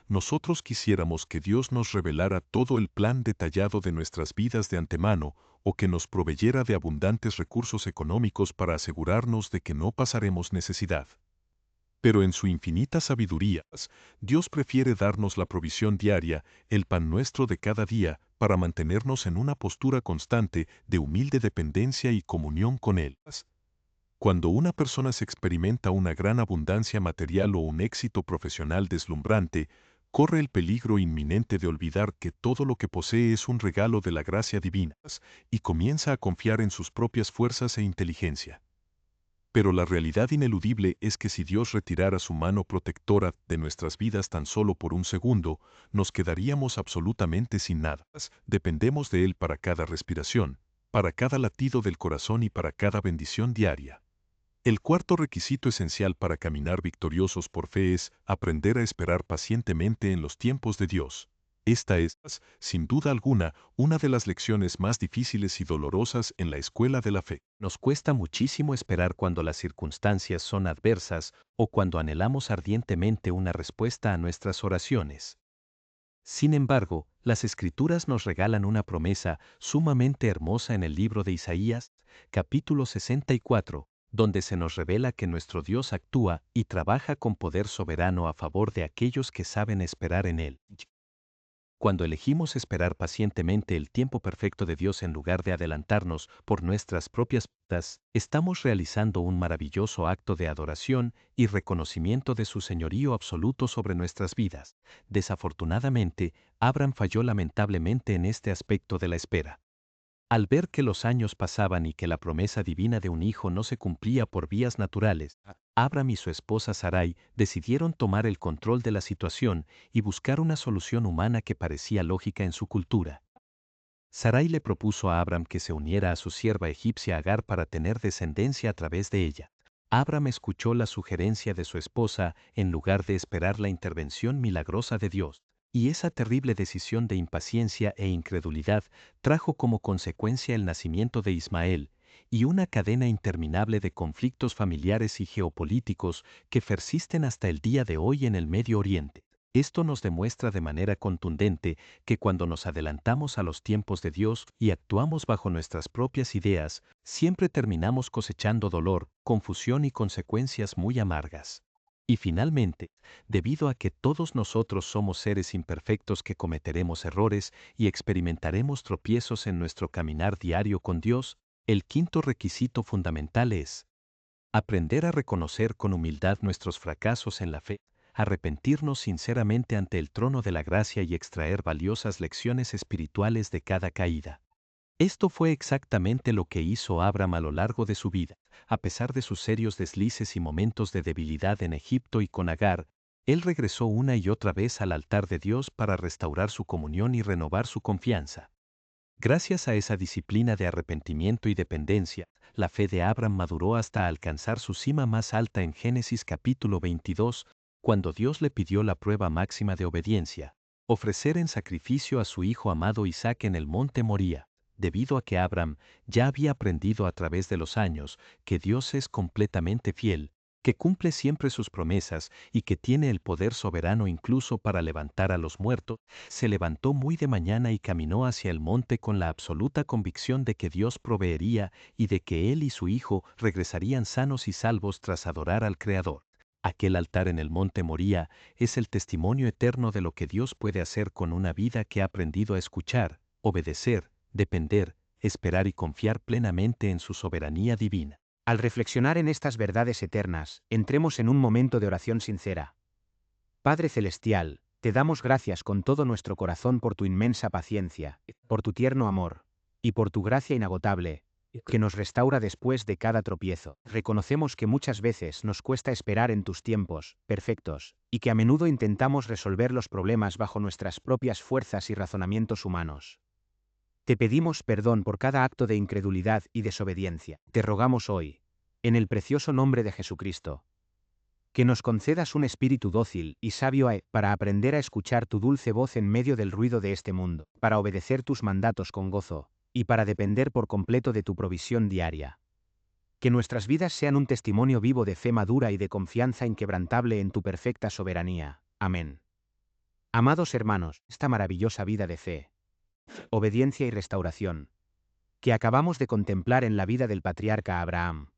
nosotros quisiéramos que Dios nos revelara todo el plan detallado de nuestras vidas de antemano o que nos proveyera de abundantes recursos económicos para asegurarnos de que no pasaremos necesidad. Pero en su infinita sabiduría, Dios prefiere darnos la provisión diaria, el pan nuestro de cada día, para mantenernos en una postura constante de humilde dependencia y comunión con Él. Cuando una persona se experimenta una gran abundancia material o un éxito profesional deslumbrante, corre el peligro inminente de olvidar que todo lo que posee es un regalo de la gracia divina, y comienza a confiar en sus propias fuerzas e inteligencia. Pero la realidad ineludible es que si Dios retirara su mano protectora de nuestras vidas tan solo por un segundo, nos quedaríamos absolutamente sin nada. Dependemos de Él para cada respiración, para cada latido del corazón y para cada bendición diaria. El cuarto requisito esencial para caminar victoriosos por fe es aprender a esperar pacientemente en los tiempos de Dios. Esta es, sin duda alguna, una de las lecciones más difíciles y dolorosas en la escuela de la fe. Nos cuesta muchísimo esperar cuando las circunstancias son adversas o cuando anhelamos ardientemente una respuesta a nuestras oraciones. Sin embargo, las Escrituras nos regalan una promesa sumamente hermosa en el libro de Isaías, capítulo 64, donde se nos revela que nuestro Dios actúa y trabaja con poder soberano a favor de aquellos que saben esperar en Él. Cuando elegimos esperar pacientemente el tiempo perfecto de Dios en lugar de adelantarnos por nuestras propias puertas, estamos realizando un maravilloso acto de adoración y reconocimiento de su señorío absoluto sobre nuestras vidas. Desafortunadamente, Abraham falló lamentablemente en este aspecto de la espera. Al ver que los años pasaban y que la promesa divina de un hijo no se cumplía por vías naturales, Abraham y su esposa Sarai decidieron tomar el control de la situación y buscar una solución humana que parecía lógica en su cultura. Sarai le propuso a Abraham que se uniera a su sierva egipcia Agar para tener descendencia a través de ella. Abraham escuchó la sugerencia de su esposa en lugar de esperar la intervención milagrosa de Dios. Y esa terrible decisión de impaciencia e incredulidad trajo como consecuencia el nacimiento de Ismael y una cadena interminable de conflictos familiares y geopolíticos que persisten hasta el día de hoy en el Medio Oriente. Esto nos demuestra de manera contundente que cuando nos adelantamos a los tiempos de Dios y actuamos bajo nuestras propias ideas, siempre terminamos cosechando dolor, confusión y consecuencias muy amargas. Y finalmente, debido a que todos nosotros somos seres imperfectos que cometeremos errores y experimentaremos tropiezos en nuestro caminar diario con Dios, el quinto requisito fundamental es aprender a reconocer con humildad nuestros fracasos en la fe, arrepentirnos sinceramente ante el trono de la gracia y extraer valiosas lecciones espirituales de cada caída. Esto fue exactamente lo que hizo Abraham a lo largo de su vida. A pesar de sus serios deslices y momentos de debilidad en Egipto y con Agar, él regresó una y otra vez al altar de Dios para restaurar su comunión y renovar su confianza. Gracias a esa disciplina de arrepentimiento y dependencia, la fe de Abraham maduró hasta alcanzar su cima más alta en Génesis capítulo 22, cuando Dios le pidió la prueba máxima de obediencia, ofrecer en sacrificio a su hijo amado Isaac en el monte Moría. Debido a que Abraham ya había aprendido a través de los años que Dios es completamente fiel, que cumple siempre sus promesas y que tiene el poder soberano incluso para levantar a los muertos, se levantó muy de mañana y caminó hacia el monte con la absoluta convicción de que Dios proveería y de que él y su hijo regresarían sanos y salvos tras adorar al Creador. Aquel altar en el monte Moría es el testimonio eterno de lo que Dios puede hacer con una vida que ha aprendido a escuchar, obedecer, depender, esperar y confiar plenamente en su soberanía divina. Al reflexionar en estas verdades eternas, entremos en un momento de oración sincera. Padre Celestial, te damos gracias con todo nuestro corazón por tu inmensa paciencia, por tu tierno amor, y por tu gracia inagotable, que nos restaura después de cada tropiezo. Reconocemos que muchas veces nos cuesta esperar en tus tiempos perfectos, y que a menudo intentamos resolver los problemas bajo nuestras propias fuerzas y razonamientos humanos. Te pedimos perdón por cada acto de incredulidad y desobediencia. Te rogamos hoy, en el precioso nombre de Jesucristo, que nos concedas un espíritu dócil y sabio para aprender a escuchar tu dulce voz en medio del ruido de este mundo, para obedecer tus mandatos con gozo, y para depender por completo de tu provisión diaria. Que nuestras vidas sean un testimonio vivo de fe madura y de confianza inquebrantable en tu perfecta soberanía. Amén. Amados hermanos, esta maravillosa vida de fe, obediencia y restauración, que acabamos de contemplar en la vida del patriarca Abraham,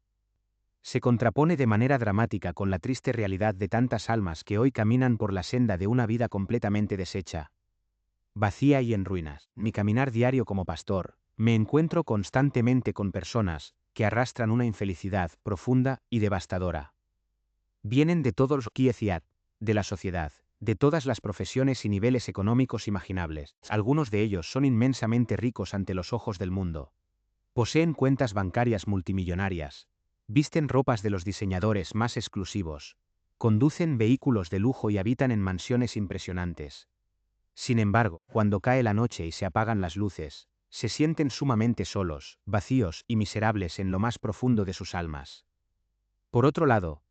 se contrapone de manera dramática con la triste realidad de tantas almas que hoy caminan por la senda de una vida completamente deshecha, vacía y en ruinas. Mi caminar diario como pastor, me encuentro constantemente con personas que arrastran una infelicidad profunda y devastadora. Vienen de todos los kieciat, de la sociedad, de todas las profesiones y niveles económicos imaginables. Algunos de ellos son inmensamente ricos ante los ojos del mundo. Poseen cuentas bancarias multimillonarias, visten ropas de los diseñadores más exclusivos, conducen vehículos de lujo y habitan en mansiones impresionantes. Sin embargo, cuando cae la noche y se apagan las luces, se sienten sumamente solos, vacíos y miserables en lo más profundo de sus almas. Por otro lado,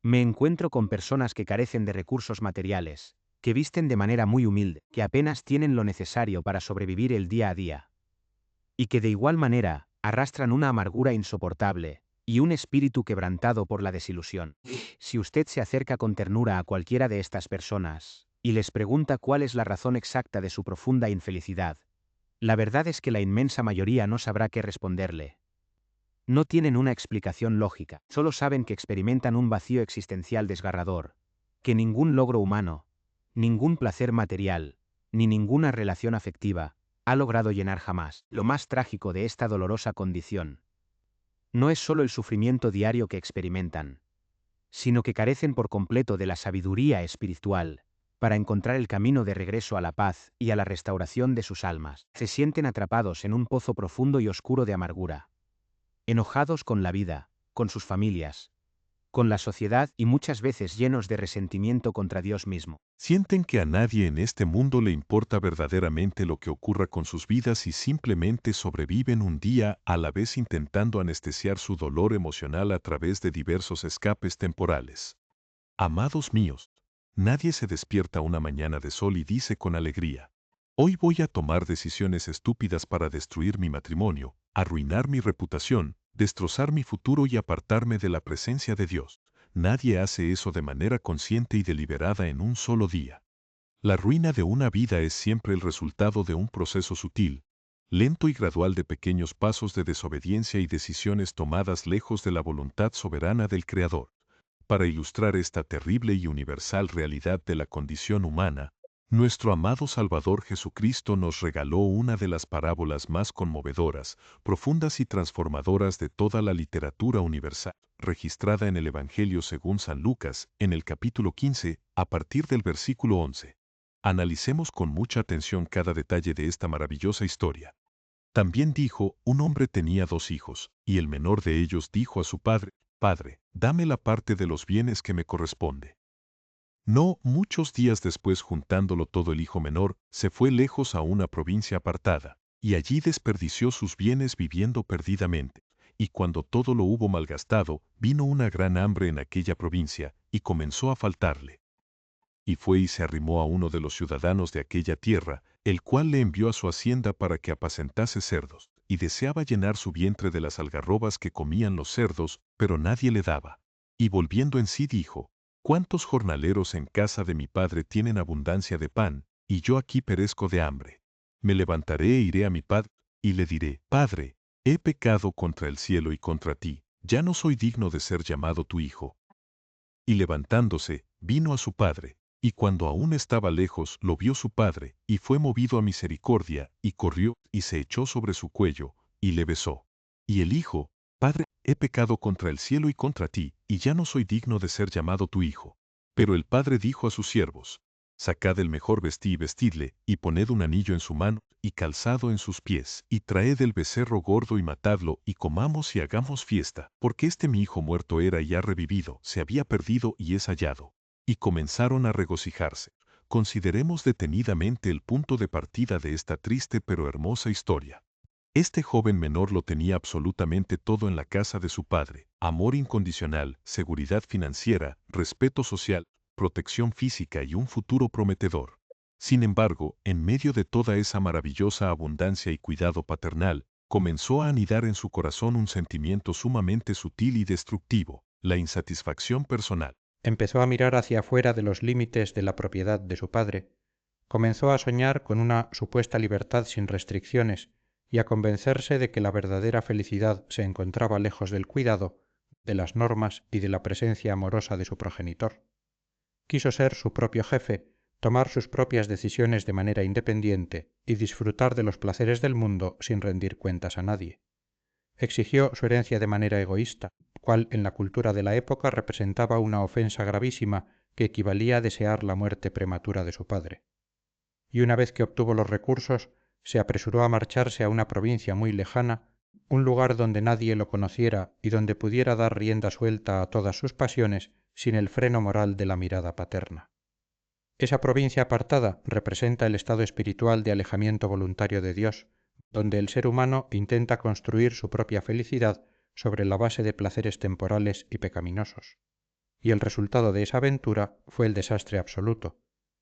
me encuentro con personas que carecen de recursos materiales, que visten de manera muy humilde, que apenas tienen lo necesario para sobrevivir el día a día, y que de igual manera arrastran una amargura insoportable y un espíritu quebrantado por la desilusión. Si usted se acerca con ternura a cualquiera de estas personas y les pregunta cuál es la razón exacta de su profunda infelicidad, la verdad es que la inmensa mayoría no sabrá qué responderle. No tienen una explicación lógica, solo saben que experimentan un vacío existencial desgarrador, que ningún logro humano, ningún placer material, ni ninguna relación afectiva ha logrado llenar jamás. Lo más trágico de esta dolorosa condición no es solo el sufrimiento diario que experimentan, sino que carecen por completo de la sabiduría espiritual para encontrar el camino de regreso a la paz y a la restauración de sus almas. Se sienten atrapados en un pozo profundo y oscuro de amargura, enojados con la vida, con sus familias, con la sociedad y muchas veces llenos de resentimiento contra Dios mismo. Sienten que a nadie en este mundo le importa verdaderamente lo que ocurra con sus vidas y simplemente sobreviven un día a la vez intentando anestesiar su dolor emocional a través de diversos escapes temporales. Amados míos, nadie se despierta una mañana de sol y dice con alegría: hoy voy a tomar decisiones estúpidas para destruir mi matrimonio, arruinar mi reputación, destrozar mi futuro y apartarme de la presencia de Dios. Nadie hace eso de manera consciente y deliberada en un solo día. La ruina de una vida es siempre el resultado de un proceso sutil, lento y gradual de pequeños pasos de desobediencia y decisiones tomadas lejos de la voluntad soberana del Creador. Para ilustrar esta terrible y universal realidad de la condición humana, nuestro amado Salvador Jesucristo nos regaló una de las parábolas más conmovedoras, profundas y transformadoras de toda la literatura universal, registrada en el Evangelio según San Lucas, en el capítulo 15, a partir del versículo 11. Analicemos con mucha atención cada detalle de esta maravillosa historia. También dijo: un hombre tenía 2 hijos, y el menor de ellos dijo a su padre: Padre, dame la parte de los bienes que me corresponde. No, muchos días después, juntándolo todo, el hijo menor se fue lejos a una provincia apartada, y allí desperdició sus bienes viviendo perdidamente. Y cuando todo lo hubo malgastado, vino una gran hambre en aquella provincia, y comenzó a faltarle. Y fue y se arrimó a uno de los ciudadanos de aquella tierra, el cual le envió a su hacienda para que apacentase cerdos, y deseaba llenar su vientre de las algarrobas que comían los cerdos, pero nadie le daba. Y volviendo en sí dijo: ¿cuántos jornaleros en casa de mi padre tienen abundancia de pan, y yo aquí perezco de hambre? Me levantaré e iré a mi padre, y le diré: Padre, he pecado contra el cielo y contra ti, ya no soy digno de ser llamado tu hijo. Y levantándose, vino a su padre, y cuando aún estaba lejos, lo vio su padre, y fue movido a misericordia, y corrió, y se echó sobre su cuello, y le besó. Y el hijo: Padre, he pecado contra el cielo y contra ti, y ya no soy digno de ser llamado tu hijo. Pero el padre dijo a sus siervos: Sacad el mejor vestí y vestidle, y poned un anillo en su mano, y calzado en sus pies, y traed el becerro gordo y matadlo, y comamos y hagamos fiesta, porque este mi hijo muerto era y ha revivido, se había perdido y es hallado. Y comenzaron a regocijarse. Consideremos detenidamente el punto de partida de esta triste pero hermosa historia. Este joven menor lo tenía absolutamente todo en la casa de su padre: amor incondicional, seguridad financiera, respeto social, protección física y un futuro prometedor. Sin embargo, en medio de toda esa maravillosa abundancia y cuidado paternal, comenzó a anidar en su corazón un sentimiento sumamente sutil y destructivo: la insatisfacción personal. Empezó a mirar hacia afuera de los límites de la propiedad de su padre, comenzó a soñar con una supuesta libertad sin restricciones y a convencerse de que la verdadera felicidad se encontraba lejos del cuidado, de las normas y de la presencia amorosa de su progenitor. Quiso ser su propio jefe, tomar sus propias decisiones de manera independiente y disfrutar de los placeres del mundo sin rendir cuentas a nadie. Exigió su herencia de manera egoísta, cual en la cultura de la época representaba una ofensa gravísima que equivalía a desear la muerte prematura de su padre. Y una vez que obtuvo los recursos, se apresuró a marcharse a una provincia muy lejana, un lugar donde nadie lo conociera y donde pudiera dar rienda suelta a todas sus pasiones sin el freno moral de la mirada paterna. Esa provincia apartada representa el estado espiritual de alejamiento voluntario de Dios, donde el ser humano intenta construir su propia felicidad sobre la base de placeres temporales y pecaminosos. Y el resultado de esa aventura fue el desastre absoluto.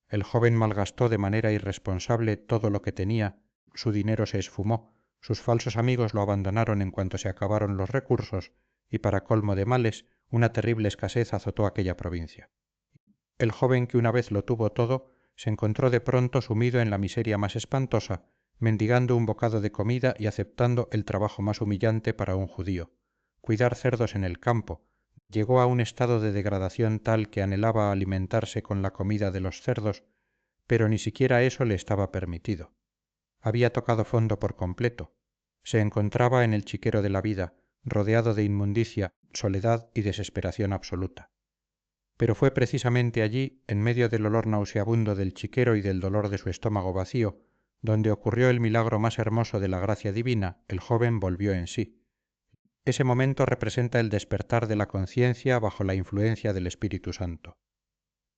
El joven malgastó de manera irresponsable todo lo que tenía, su dinero se esfumó, sus falsos amigos lo abandonaron en cuanto se acabaron los recursos, y para colmo de males, una terrible escasez azotó aquella provincia. El joven que una vez lo tuvo todo, se encontró de pronto sumido en la miseria más espantosa, mendigando un bocado de comida y aceptando el trabajo más humillante para un judío: cuidar cerdos en el campo. Llegó a un estado de degradación tal que anhelaba alimentarse con la comida de los cerdos, pero ni siquiera eso le estaba permitido. Había tocado fondo por completo. Se encontraba en el chiquero de la vida, rodeado de inmundicia, soledad y desesperación absoluta. Pero fue precisamente allí, en medio del olor nauseabundo del chiquero y del dolor de su estómago vacío, donde ocurrió el milagro más hermoso de la gracia divina: el joven volvió en sí. Ese momento representa el despertar de la conciencia bajo la influencia del Espíritu Santo.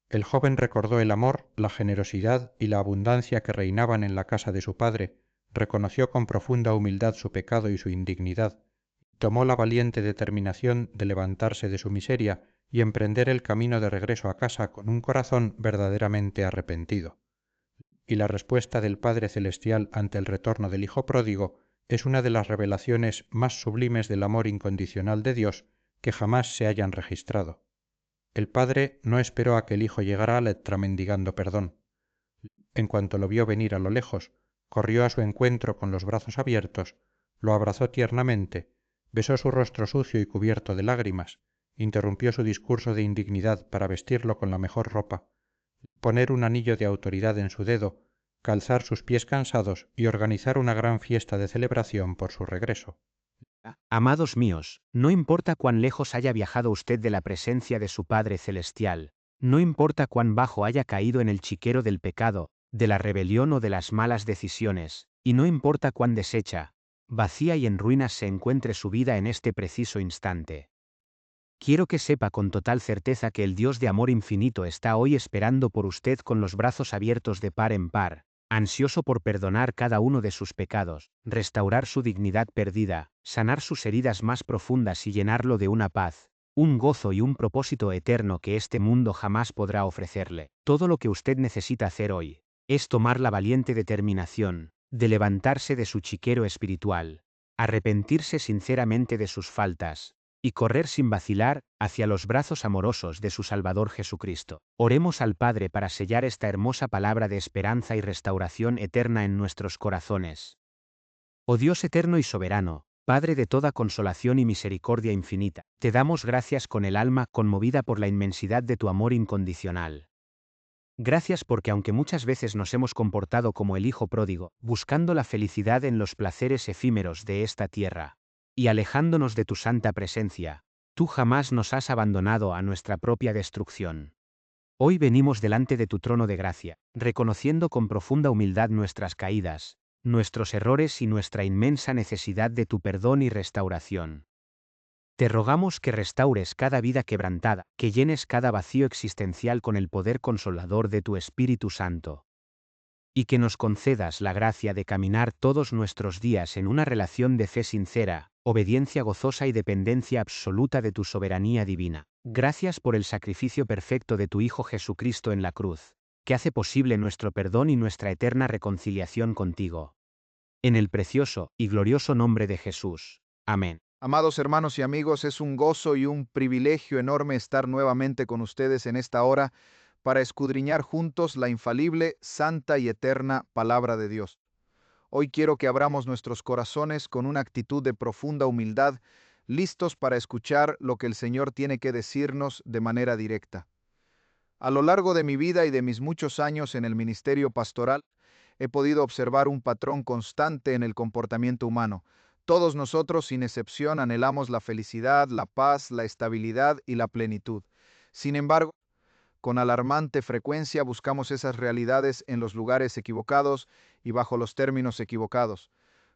El joven recordó el amor, la generosidad y la abundancia que reinaban en la casa de su padre, reconoció con profunda humildad su pecado y su indignidad, tomó la valiente determinación de levantarse de su miseria y emprender el camino de regreso a casa con un corazón verdaderamente arrepentido. Y la respuesta del Padre Celestial ante el retorno del Hijo pródigo es una de las revelaciones más sublimes del amor incondicional de Dios que jamás se hayan registrado. El Padre no esperó a que el Hijo llegara a Lectra mendigando perdón. En cuanto lo vio venir a lo lejos, corrió a su encuentro con los brazos abiertos, lo abrazó tiernamente, besó su rostro sucio y cubierto de lágrimas, interrumpió su discurso de indignidad para vestirlo con la mejor ropa, poner un anillo de autoridad en su dedo, calzar sus pies cansados y organizar una gran fiesta de celebración por su regreso. Amados míos, no importa cuán lejos haya viajado usted de la presencia de su Padre Celestial, no importa cuán bajo haya caído en el chiquero del pecado, de la rebelión o de las malas decisiones, y no importa cuán deshecha, vacía y en ruinas se encuentre su vida en este preciso instante. Quiero que sepa con total certeza que el Dios de amor infinito está hoy esperando por usted con los brazos abiertos de par en par, ansioso por perdonar cada uno de sus pecados, restaurar su dignidad perdida, sanar sus heridas más profundas y llenarlo de una paz, un gozo y un propósito eterno que este mundo jamás podrá ofrecerle. Todo lo que usted necesita hacer hoy es tomar la valiente determinación de levantarse de su chiquero espiritual, arrepentirse sinceramente de sus faltas, y correr sin vacilar hacia los brazos amorosos de su Salvador Jesucristo. Oremos al Padre para sellar esta hermosa palabra de esperanza y restauración eterna en nuestros corazones. Oh Dios eterno y soberano, Padre de toda consolación y misericordia infinita, te damos gracias con el alma conmovida por la inmensidad de tu amor incondicional. Gracias porque aunque muchas veces nos hemos comportado como el Hijo pródigo, buscando la felicidad en los placeres efímeros de esta tierra, y alejándonos de tu santa presencia, tú jamás nos has abandonado a nuestra propia destrucción. Hoy venimos delante de tu trono de gracia, reconociendo con profunda humildad nuestras caídas, nuestros errores y nuestra inmensa necesidad de tu perdón y restauración. Te rogamos que restaures cada vida quebrantada, que llenes cada vacío existencial con el poder consolador de tu Espíritu Santo. Y que nos concedas la gracia de caminar todos nuestros días en una relación de fe sincera, obediencia gozosa y dependencia absoluta de tu soberanía divina. Gracias por el sacrificio perfecto de tu Hijo Jesucristo en la cruz, que hace posible nuestro perdón y nuestra eterna reconciliación contigo. En el precioso y glorioso nombre de Jesús. Amén. Amados hermanos y amigos, es un gozo y un privilegio enorme estar nuevamente con ustedes en esta hora para escudriñar juntos la infalible, santa y eterna palabra de Dios. Hoy quiero que abramos nuestros corazones con una actitud de profunda humildad, listos para escuchar lo que el Señor tiene que decirnos de manera directa. A lo largo de mi vida y de mis muchos años en el ministerio pastoral, he podido observar un patrón constante en el comportamiento humano. Todos nosotros, sin excepción, anhelamos la felicidad, la paz, la estabilidad y la plenitud. Sin embargo, con alarmante frecuencia buscamos esas realidades en los lugares equivocados y bajo los términos equivocados.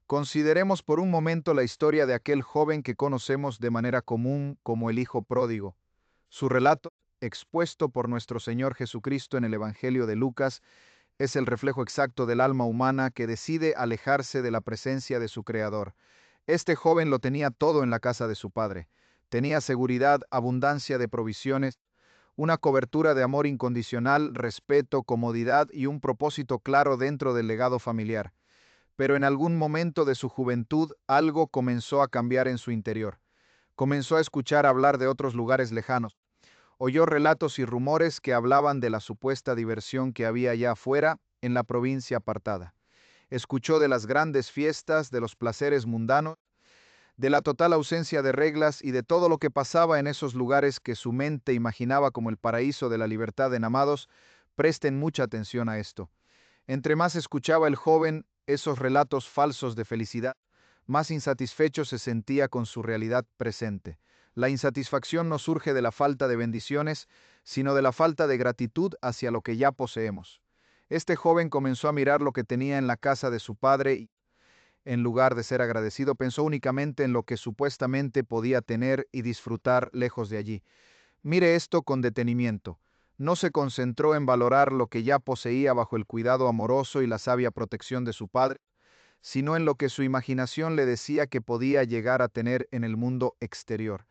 Consideremos por un momento la historia de aquel joven que conocemos de manera común como el Hijo Pródigo. Su relato, expuesto por nuestro Señor Jesucristo en el Evangelio de Lucas, es el reflejo exacto del alma humana que decide alejarse de la presencia de su Creador. Este joven lo tenía todo en la casa de su padre. Tenía seguridad, abundancia de provisiones, una cobertura de amor incondicional, respeto, comodidad y un propósito claro dentro del legado familiar. Pero en algún momento de su juventud algo comenzó a cambiar en su interior. Comenzó a escuchar hablar de otros lugares lejanos. Oyó relatos y rumores que hablaban de la supuesta diversión que había allá afuera, en la provincia apartada. Escuchó de las grandes fiestas, de los placeres mundanos, de la total ausencia de reglas y de todo lo que pasaba en esos lugares que su mente imaginaba como el paraíso de la libertad en amados. Presten mucha atención a esto. Entre más escuchaba el joven esos relatos falsos de felicidad, más insatisfecho se sentía con su realidad presente. La insatisfacción no surge de la falta de bendiciones, sino de la falta de gratitud hacia lo que ya poseemos. Este joven comenzó a mirar lo que tenía en la casa de su padre y, en lugar de ser agradecido, pensó únicamente en lo que supuestamente podía tener y disfrutar lejos de allí. Mire esto con detenimiento. No se concentró en valorar lo que ya poseía bajo el cuidado amoroso y la sabia protección de su padre, sino en lo que su imaginación le decía que podía llegar a tener en el mundo exterior.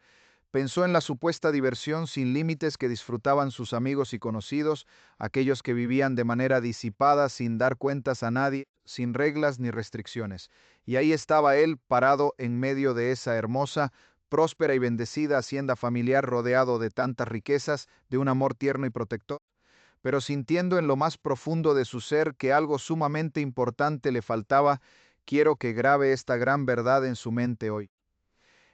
Pensó en la supuesta diversión sin límites que disfrutaban sus amigos y conocidos, aquellos que vivían de manera disipada sin dar cuentas a nadie, sin reglas ni restricciones. Y ahí estaba él, parado en medio de esa hermosa, próspera y bendecida hacienda familiar, rodeado de tantas riquezas, de un amor tierno y protector, pero sintiendo en lo más profundo de su ser que algo sumamente importante le faltaba. Quiero que grabe esta gran verdad en su mente hoy.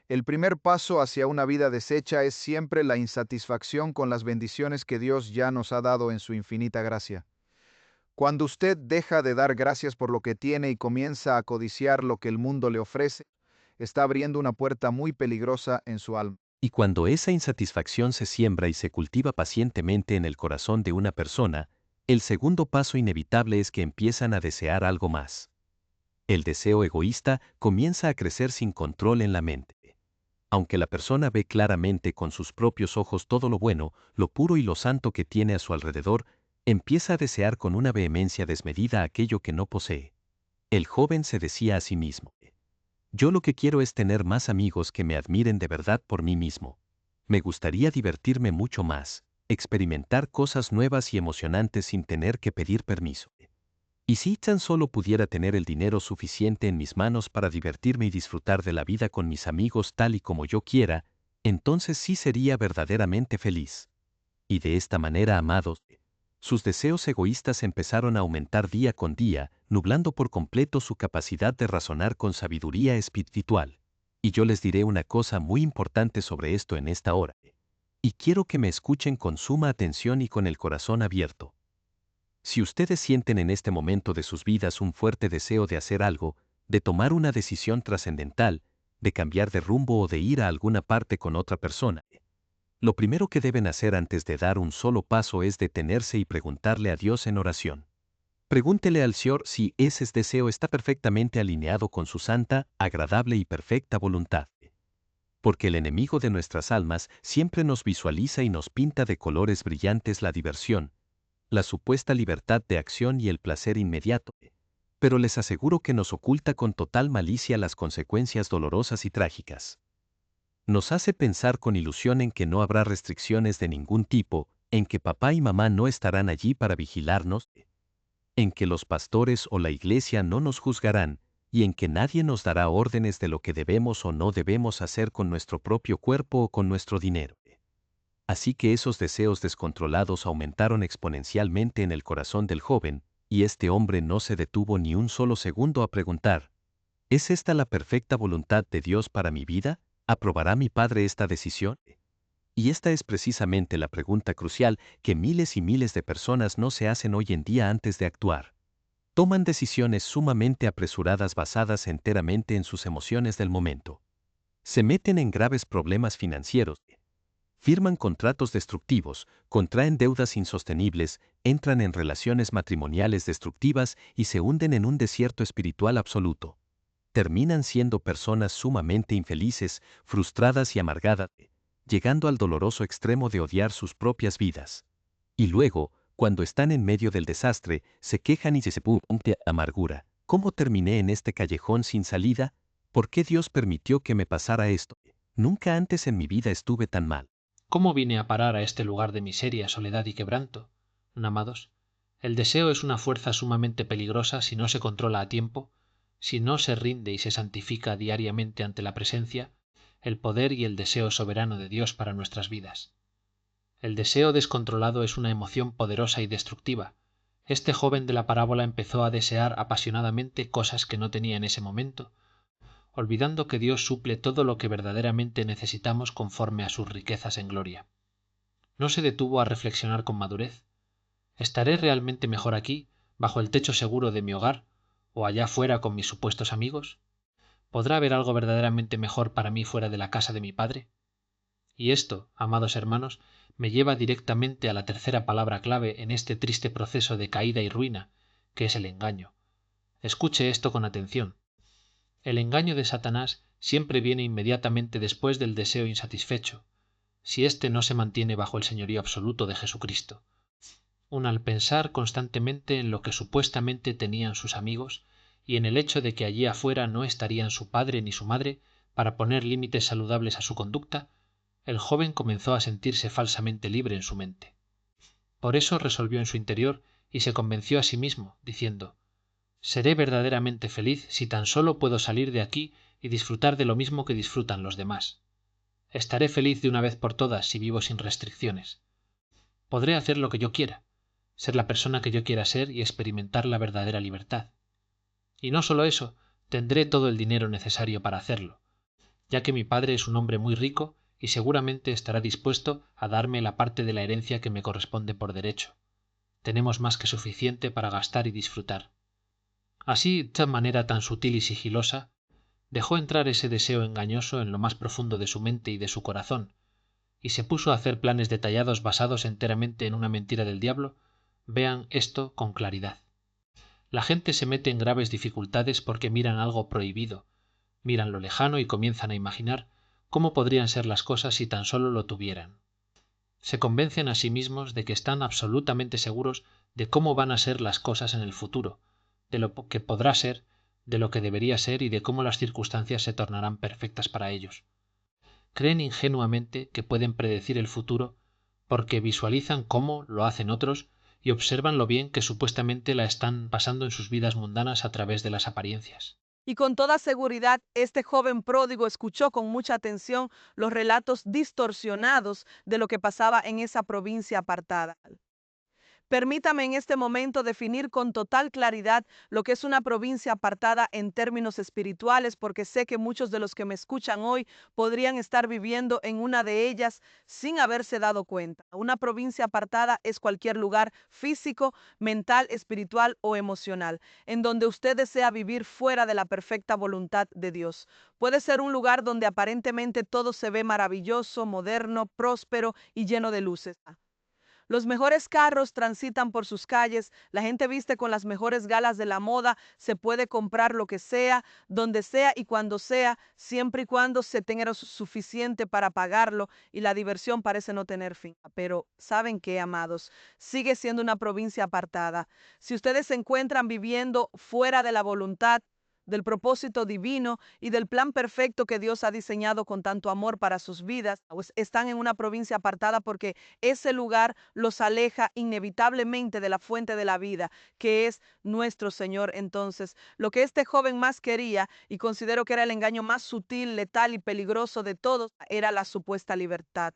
El primer paso hacia una vida deshecha es siempre la insatisfacción con las bendiciones que Dios ya nos ha dado en su infinita gracia. Cuando usted deja de dar gracias por lo que tiene y comienza a codiciar lo que el mundo le ofrece, está abriendo una puerta muy peligrosa en su alma. Y cuando esa insatisfacción se siembra y se cultiva pacientemente en el corazón de una persona, el segundo paso inevitable es que empiezan a desear algo más. El deseo egoísta comienza a crecer sin control en la mente. Aunque la persona ve claramente con sus propios ojos todo lo bueno, lo puro y lo santo que tiene a su alrededor, empieza a desear con una vehemencia desmedida aquello que no posee. El joven se decía a sí mismo: yo lo que quiero es tener más amigos que me admiren de verdad por mí mismo. Me gustaría divertirme mucho más, experimentar cosas nuevas y emocionantes sin tener que pedir permiso. Y si tan solo pudiera tener el dinero suficiente en mis manos para divertirme y disfrutar de la vida con mis amigos tal y como yo quiera, entonces sí sería verdaderamente feliz. Y de esta manera, amados, sus deseos egoístas empezaron a aumentar día con día, nublando por completo su capacidad de razonar con sabiduría espiritual. Y yo les diré una cosa muy importante sobre esto en esta hora. Y quiero que me escuchen con suma atención y con el corazón abierto. Si ustedes sienten en este momento de sus vidas un fuerte deseo de hacer algo, de tomar una decisión trascendental, de cambiar de rumbo o de ir a alguna parte con otra persona, Lo primero que deben hacer antes de dar un solo paso es detenerse y preguntarle a Dios en oración. Pregúntele al Señor si ese deseo está perfectamente alineado con su santa, agradable y perfecta voluntad. Porque el enemigo de nuestras almas siempre nos visualiza y nos pinta de colores brillantes la diversión, la supuesta libertad de acción y el placer inmediato, pero les aseguro que nos oculta con total malicia las consecuencias dolorosas y trágicas. Nos hace pensar con ilusión en que no habrá restricciones de ningún tipo, en que papá y mamá no estarán allí para vigilarnos, en que los pastores o la iglesia no nos juzgarán, y en que nadie nos dará órdenes de lo que debemos o no debemos hacer con nuestro propio cuerpo o con nuestro dinero. Así que esos deseos descontrolados aumentaron exponencialmente en el corazón del joven, y este hombre no se detuvo ni un solo segundo a preguntar, ¿es esta la perfecta voluntad de Dios para mi vida? ¿Aprobará mi padre esta decisión? Y esta es precisamente la pregunta crucial que miles y miles de personas no se hacen hoy en día antes de actuar. Toman decisiones sumamente apresuradas basadas enteramente en sus emociones del momento. Se meten en graves problemas financieros, firman contratos destructivos, contraen deudas insostenibles, entran en relaciones matrimoniales destructivas y se hunden en un desierto espiritual absoluto. Terminan siendo personas sumamente infelices, frustradas y amargadas, llegando al doloroso extremo de odiar sus propias vidas. Y luego, cuando están en medio del desastre, se quejan y se de amargura. ¿Cómo terminé en este callejón sin salida? ¿Por qué Dios permitió que me pasara esto? Nunca antes en mi vida estuve tan mal. ¿Cómo vine a parar a este lugar de miseria, soledad y quebranto? Amados, el deseo es una fuerza sumamente peligrosa si no se controla a tiempo, si no se rinde y se santifica diariamente ante la presencia, el poder y el deseo soberano de Dios para nuestras vidas. El deseo descontrolado es una emoción poderosa y destructiva. Este joven de la parábola empezó a desear apasionadamente cosas que no tenía en ese momento, olvidando que Dios suple todo lo que verdaderamente necesitamos conforme a sus riquezas en gloria. No se detuvo a reflexionar con madurez. ¿Estaré realmente mejor aquí, bajo el techo seguro de mi hogar, o allá fuera con mis supuestos amigos? ¿Podrá haber algo verdaderamente mejor para mí fuera de la casa de mi padre? Y esto, amados hermanos, me lleva directamente a la tercera palabra clave en este triste proceso de caída y ruina, que es el engaño. Escuche esto con atención. El engaño de Satanás siempre viene inmediatamente después del deseo insatisfecho, si éste no se mantiene bajo el señorío absoluto de Jesucristo. Al pensar constantemente en lo que supuestamente tenían sus amigos y en el hecho de que allí afuera no estarían su padre ni su madre para poner límites saludables a su conducta, el joven comenzó a sentirse falsamente libre en su mente. Por eso resolvió en su interior y se convenció a sí mismo, diciendo: «Seré verdaderamente feliz si tan solo puedo salir de aquí y disfrutar de lo mismo que disfrutan los demás. Estaré feliz de una vez por todas si vivo sin restricciones. Podré hacer lo que yo quiera, ser la persona que yo quiera ser y experimentar la verdadera libertad. Y no solo eso, tendré todo el dinero necesario para hacerlo, ya que mi padre es un hombre muy rico y seguramente estará dispuesto a darme la parte de la herencia que me corresponde por derecho. Tenemos más que suficiente para gastar y disfrutar». Así, de manera tan sutil y sigilosa, dejó entrar ese deseo engañoso en lo más profundo de su mente y de su corazón, y se puso a hacer planes detallados basados enteramente en una mentira del diablo. Vean esto con claridad. La gente se mete en graves dificultades porque miran algo prohibido, miran lo lejano y comienzan a imaginar cómo podrían ser las cosas si tan solo lo tuvieran. Se convencen a sí mismos de que están absolutamente seguros de cómo van a ser las cosas en el futuro, de lo que podrá ser, de lo que debería ser y de cómo las circunstancias se tornarán perfectas para ellos. Creen ingenuamente que pueden predecir el futuro porque visualizan cómo lo hacen otros y observan lo bien que supuestamente la están pasando en sus vidas mundanas a través de las apariencias. Y con toda seguridad, este joven pródigo escuchó con mucha atención los relatos distorsionados de lo que pasaba en esa provincia apartada. Permítame en este momento definir con total claridad lo que es una provincia apartada en términos espirituales, porque sé que muchos de los que me escuchan hoy podrían estar viviendo en una de ellas sin haberse dado cuenta. Una provincia apartada es cualquier lugar físico, mental, espiritual o emocional, en donde usted desea vivir fuera de la perfecta voluntad de Dios. Puede ser un lugar donde aparentemente todo se ve maravilloso, moderno, próspero y lleno de luces. Los mejores carros transitan por sus calles, la gente viste con las mejores galas de la moda, se puede comprar lo que sea, donde sea y cuando sea, siempre y cuando se tenga lo suficiente para pagarlo, y la diversión parece no tener fin. Pero, ¿saben qué, amados? Sigue siendo una provincia apartada. Si ustedes se encuentran viviendo fuera de la voluntad, del propósito divino y del plan perfecto que Dios ha diseñado con tanto amor para sus vidas, pues están en una provincia apartada porque ese lugar los aleja inevitablemente de la fuente de la vida, que es nuestro Señor. Entonces, lo que este joven más quería, y considero que era el engaño más sutil, letal y peligroso de todos, era la supuesta libertad.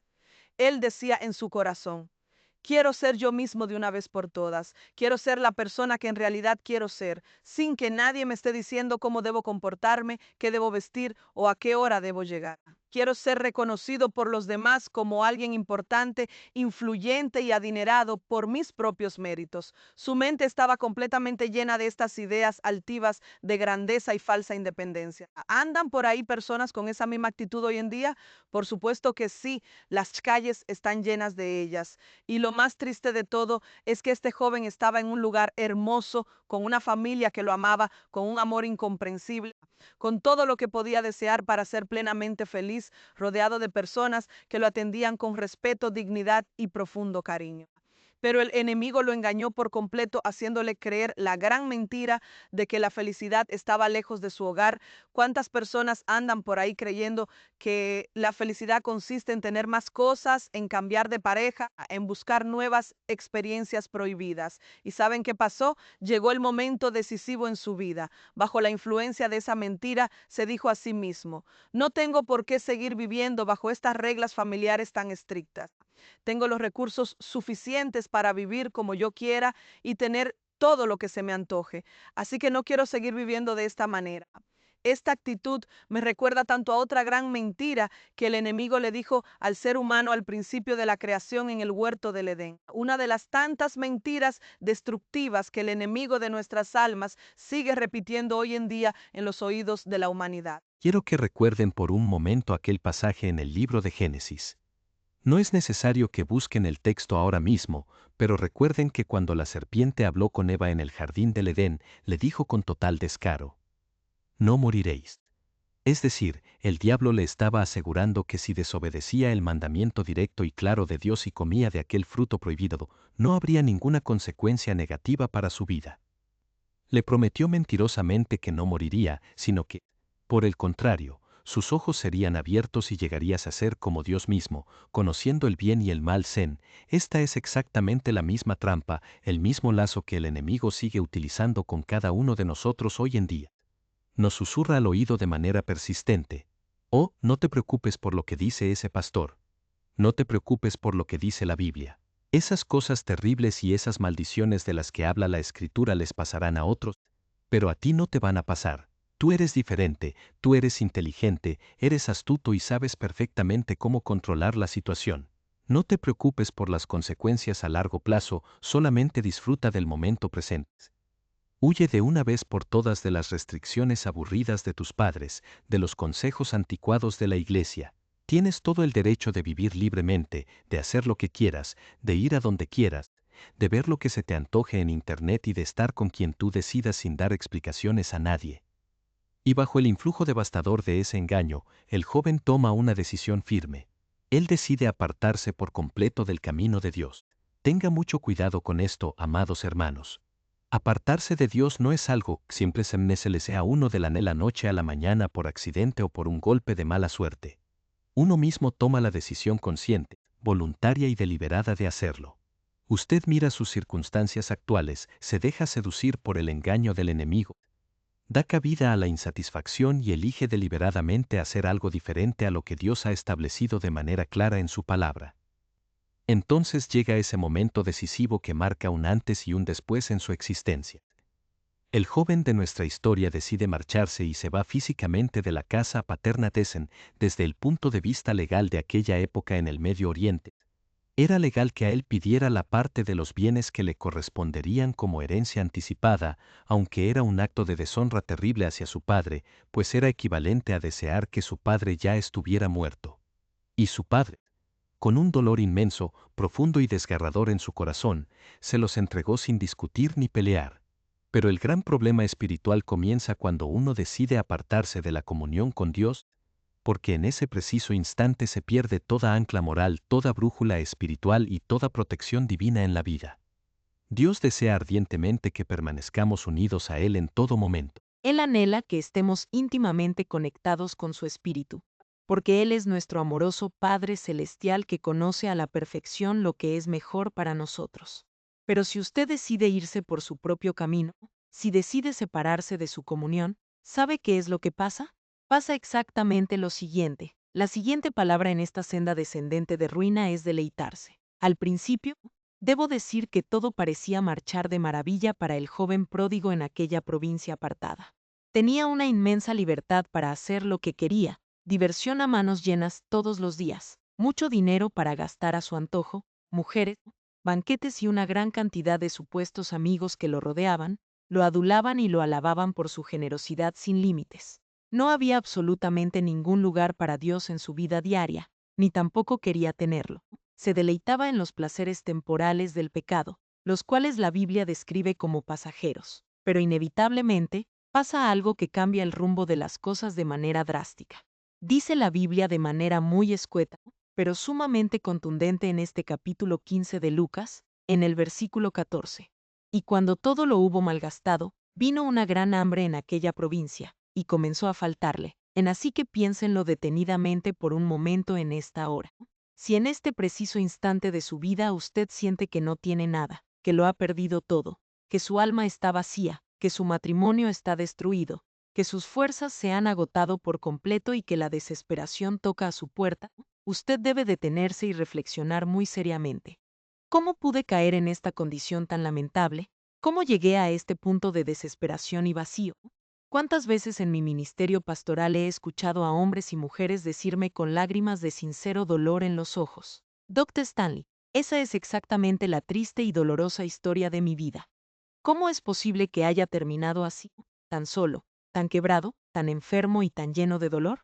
Él decía en su corazón: quiero ser yo mismo de una vez por todas. Quiero ser la persona que en realidad quiero ser, sin que nadie me esté diciendo cómo debo comportarme, qué debo vestir o a qué hora debo llegar. Quiero ser reconocido por los demás como alguien importante, influyente y adinerado por mis propios méritos. Su mente estaba completamente llena de estas ideas altivas de grandeza y falsa independencia. ¿Andan por ahí personas con esa misma actitud hoy en día? Por supuesto que sí, las calles están llenas de ellas. Y lo más triste de todo es que este joven estaba en un lugar hermoso, con una familia que lo amaba, con un amor incomprensible, con todo lo que podía desear para ser plenamente feliz, rodeado de personas que lo atendían con respeto, dignidad y profundo cariño. Pero el enemigo lo engañó por completo, haciéndole creer la gran mentira de que la felicidad estaba lejos de su hogar. ¿Cuántas personas andan por ahí creyendo que la felicidad consiste en tener más cosas, en cambiar de pareja, en buscar nuevas experiencias prohibidas? ¿Y saben qué pasó? Llegó el momento decisivo en su vida. Bajo la influencia de esa mentira, se dijo a sí mismo: no tengo por qué seguir viviendo bajo estas reglas familiares tan estrictas. Tengo los recursos suficientes para vivir como yo quiera y tener todo lo que se me antoje. Así que no quiero seguir viviendo de esta manera. Esta actitud me recuerda tanto a otra gran mentira que el enemigo le dijo al ser humano al principio de la creación en el huerto del Edén. Una de las tantas mentiras destructivas que el enemigo de nuestras almas sigue repitiendo hoy en día en los oídos de la humanidad. Quiero que recuerden por un momento aquel pasaje en el libro de Génesis. No es necesario que busquen el texto ahora mismo, pero recuerden que cuando la serpiente habló con Eva en el jardín del Edén, le dijo con total descaro: no moriréis. Es decir, el diablo le estaba asegurando que si desobedecía el mandamiento directo y claro de Dios y comía de aquel fruto prohibido, no habría ninguna consecuencia negativa para su vida. Le prometió mentirosamente que no moriría, sino que, por el contrario, sus ojos serían abiertos y llegarías a ser como Dios mismo, conociendo el bien y el mal. Esta es exactamente la misma trampa, el mismo lazo que el enemigo sigue utilizando con cada uno de nosotros hoy en día. Nos susurra al oído de manera persistente: oh, no te preocupes por lo que dice ese pastor. No te preocupes por lo que dice la Biblia. Esas cosas terribles y esas maldiciones de las que habla la Escritura les pasarán a otros, pero a ti no te van a pasar. Tú eres diferente, tú eres inteligente, eres astuto y sabes perfectamente cómo controlar la situación. No te preocupes por las consecuencias a largo plazo, solamente disfruta del momento presente. Huye de una vez por todas de las restricciones aburridas de tus padres, de los consejos anticuados de la iglesia. Tienes todo el derecho de vivir libremente, de hacer lo que quieras, de ir a donde quieras, de ver lo que se te antoje en internet y de estar con quien tú decidas sin dar explicaciones a nadie. Y bajo el influjo devastador de ese engaño, el joven toma una decisión firme. Él decide apartarse por completo del camino de Dios. Tenga mucho cuidado con esto, amados hermanos. Apartarse de Dios no es algo que siempre se le sea a uno de la noche a la mañana por accidente o por un golpe de mala suerte. Uno mismo toma la decisión consciente, voluntaria y deliberada de hacerlo. Usted mira sus circunstancias actuales, se deja seducir por el engaño del enemigo, da cabida a la insatisfacción y elige deliberadamente hacer algo diferente a lo que Dios ha establecido de manera clara en su palabra. Entonces llega ese momento decisivo que marca un antes y un después en su existencia. El joven de nuestra historia decide marcharse y se va físicamente de la casa paterna Tesen desde el punto de vista legal de aquella época en el Medio Oriente. Era legal que a él pidiera la parte de los bienes que le corresponderían como herencia anticipada, aunque era un acto de deshonra terrible hacia su padre, pues era equivalente a desear que su padre ya estuviera muerto. Y su padre, con un dolor inmenso, profundo y desgarrador en su corazón, se los entregó sin discutir ni pelear. Pero el gran problema espiritual comienza cuando uno decide apartarse de la comunión con Dios, porque en ese preciso instante se pierde toda ancla moral, toda brújula espiritual y toda protección divina en la vida. Dios desea ardientemente que permanezcamos unidos a Él en todo momento. Él anhela que estemos íntimamente conectados con su espíritu, porque Él es nuestro amoroso Padre Celestial que conoce a la perfección lo que es mejor para nosotros. Pero si usted decide irse por su propio camino, si decide separarse de su comunión, ¿sabe qué es lo que pasa? Pasa exactamente lo siguiente. La siguiente palabra en esta senda descendente de ruina es deleitarse. Al principio, debo decir que todo parecía marchar de maravilla para el joven pródigo en aquella provincia apartada. Tenía una inmensa libertad para hacer lo que quería, diversión a manos llenas todos los días, mucho dinero para gastar a su antojo, mujeres, banquetes y una gran cantidad de supuestos amigos que lo rodeaban, lo adulaban y lo alababan por su generosidad sin límites. No había absolutamente ningún lugar para Dios en su vida diaria, ni tampoco quería tenerlo. Se deleitaba en los placeres temporales del pecado, los cuales la Biblia describe como pasajeros, pero inevitablemente pasa algo que cambia el rumbo de las cosas de manera drástica. Dice la Biblia de manera muy escueta, pero sumamente contundente en este capítulo 15 de Lucas, en el versículo 14. Y cuando todo lo hubo malgastado, vino una gran hambre en aquella provincia, y comenzó a faltarle. En así que piénsenlo detenidamente por un momento en esta hora. Si en este preciso instante de su vida usted siente que no tiene nada, que lo ha perdido todo, que su alma está vacía, que su matrimonio está destruido, que sus fuerzas se han agotado por completo y que la desesperación toca a su puerta, usted debe detenerse y reflexionar muy seriamente. ¿Cómo pude caer en esta condición tan lamentable? ¿Cómo llegué a este punto de desesperación y vacío? ¿Cuántas veces en mi ministerio pastoral he escuchado a hombres y mujeres decirme con lágrimas de sincero dolor en los ojos: Dr. Stanley, esa es exactamente la triste y dolorosa historia de mi vida. ¿Cómo es posible que haya terminado así, tan solo, tan quebrado, tan enfermo y tan lleno de dolor?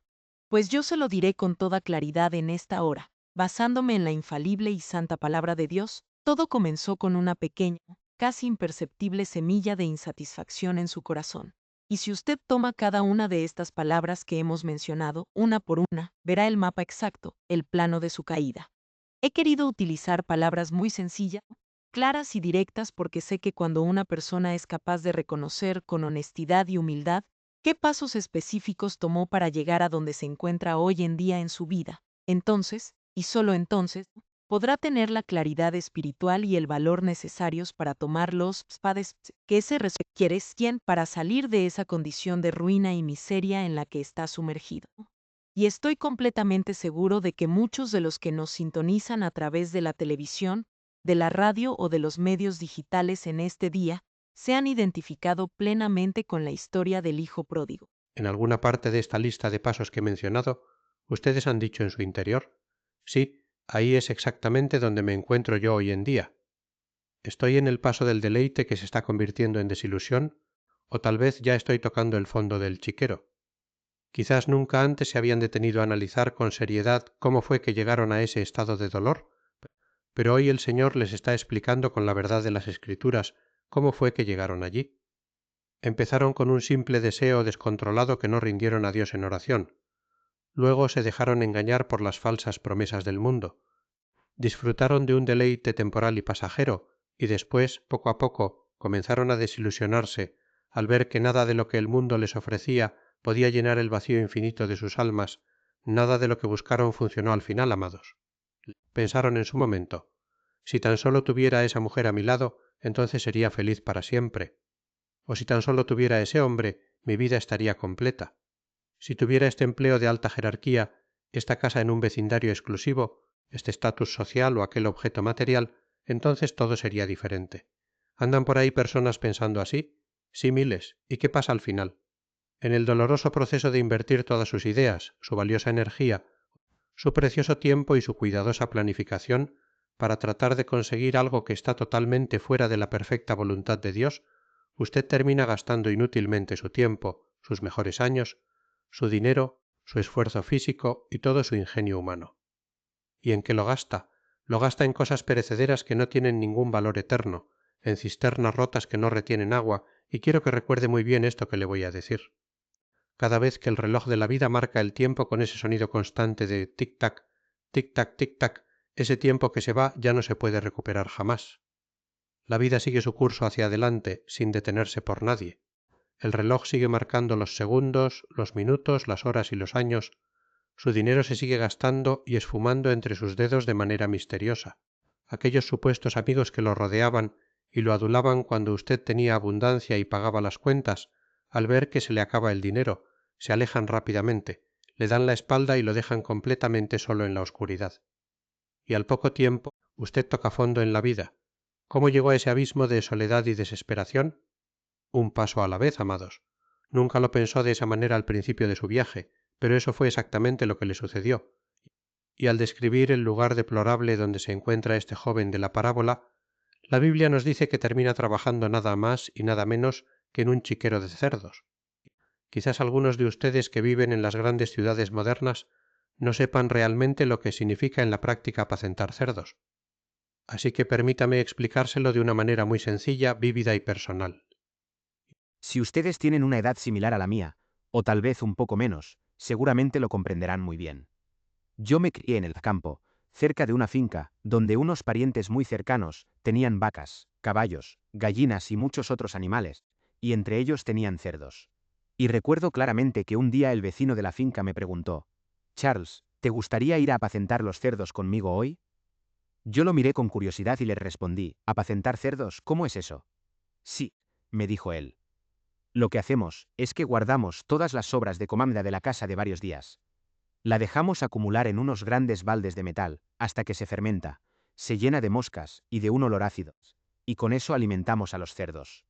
Pues yo se lo diré con toda claridad en esta hora, basándome en la infalible y santa palabra de Dios. Todo comenzó con una pequeña, casi imperceptible semilla de insatisfacción en su corazón. Y si usted toma cada una de estas palabras que hemos mencionado, una por una, verá el mapa exacto, el plano de su caída. He querido utilizar palabras muy sencillas, claras y directas porque sé que cuando una persona es capaz de reconocer con honestidad y humildad qué pasos específicos tomó para llegar a donde se encuentra hoy en día en su vida, entonces, y solo entonces, podrá tener la claridad espiritual y el valor necesarios para tomar los pasos que se requieren para salir de esa condición de ruina y miseria en la que está sumergido. Y estoy completamente seguro de que muchos de los que nos sintonizan a través de la televisión, de la radio o de los medios digitales en este día, se han identificado plenamente con la historia del hijo pródigo. En alguna parte de esta lista de pasos que he mencionado, ustedes han dicho en su interior: sí, ahí es exactamente donde me encuentro yo hoy en día. ¿Estoy en el paso del deleite que se está convirtiendo en desilusión? ¿O tal vez ya estoy tocando el fondo del chiquero? Quizás nunca antes se habían detenido a analizar con seriedad cómo fue que llegaron a ese estado de dolor, pero hoy el Señor les está explicando con la verdad de las Escrituras cómo fue que llegaron allí. Empezaron con un simple deseo descontrolado que no rindieron a Dios en oración. Luego se dejaron engañar por las falsas promesas del mundo. Disfrutaron de un deleite temporal y pasajero, y después, poco a poco, comenzaron a desilusionarse al ver que nada de lo que el mundo les ofrecía podía llenar el vacío infinito de sus almas, nada de lo que buscaron funcionó al final, amados. Pensaron en su momento: si tan solo tuviera a esa mujer a mi lado, entonces sería feliz para siempre. O si tan solo tuviera a ese hombre, mi vida estaría completa. Si tuviera este empleo de alta jerarquía, esta casa en un vecindario exclusivo, este estatus social o aquel objeto material, entonces todo sería diferente. ¿Andan por ahí personas pensando así? Sí, miles. ¿Y qué pasa al final? En el doloroso proceso de invertir todas sus ideas, su valiosa energía, su precioso tiempo y su cuidadosa planificación para tratar de conseguir algo que está totalmente fuera de la perfecta voluntad de Dios, usted termina gastando inútilmente su tiempo, sus mejores años, su dinero, su esfuerzo físico y todo su ingenio humano. ¿Y en qué lo gasta? Lo gasta en cosas perecederas que no tienen ningún valor eterno, en cisternas rotas que no retienen agua, y quiero que recuerde muy bien esto que le voy a decir. Cada vez que el reloj de la vida marca el tiempo con ese sonido constante de tic-tac, tic-tac, tic-tac, ese tiempo que se va ya no se puede recuperar jamás. La vida sigue su curso hacia adelante, sin detenerse por nadie. El reloj sigue marcando los segundos, los minutos, las horas y los años. Su dinero se sigue gastando y esfumando entre sus dedos de manera misteriosa. Aquellos supuestos amigos que lo rodeaban y lo adulaban cuando usted tenía abundancia y pagaba las cuentas, al ver que se le acaba el dinero, se alejan rápidamente, le dan la espalda y lo dejan completamente solo en la oscuridad. Y al poco tiempo, usted toca fondo en la vida. ¿Cómo llegó a ese abismo de soledad y desesperación? Un paso a la vez, amados. Nunca lo pensó de esa manera al principio de su viaje, pero eso fue exactamente lo que le sucedió. Y al describir el lugar deplorable donde se encuentra este joven de la parábola, la Biblia nos dice que termina trabajando nada más y nada menos que en un chiquero de cerdos. Quizás algunos de ustedes que viven en las grandes ciudades modernas no sepan realmente lo que significa en la práctica apacentar cerdos. Así que permítame explicárselo de una manera muy sencilla, vívida y personal. Si ustedes tienen una edad similar a la mía, o tal vez un poco menos, seguramente lo comprenderán muy bien. Yo me crié en el campo, cerca de una finca, donde unos parientes muy cercanos tenían vacas, caballos, gallinas y muchos otros animales, y entre ellos tenían cerdos. Y recuerdo claramente que un día el vecino de la finca me preguntó: «Charles, ¿te gustaría ir a apacentar los cerdos conmigo hoy?» Yo lo miré con curiosidad y le respondí: «¿Apacentar cerdos? ¿Cómo es eso?» «Sí», me dijo él. «Lo que hacemos es que guardamos todas las sobras de comida de la casa de varios días. La dejamos acumular en unos grandes baldes de metal, hasta que se fermenta, se llena de moscas y de un olor ácido, y con eso alimentamos a los cerdos».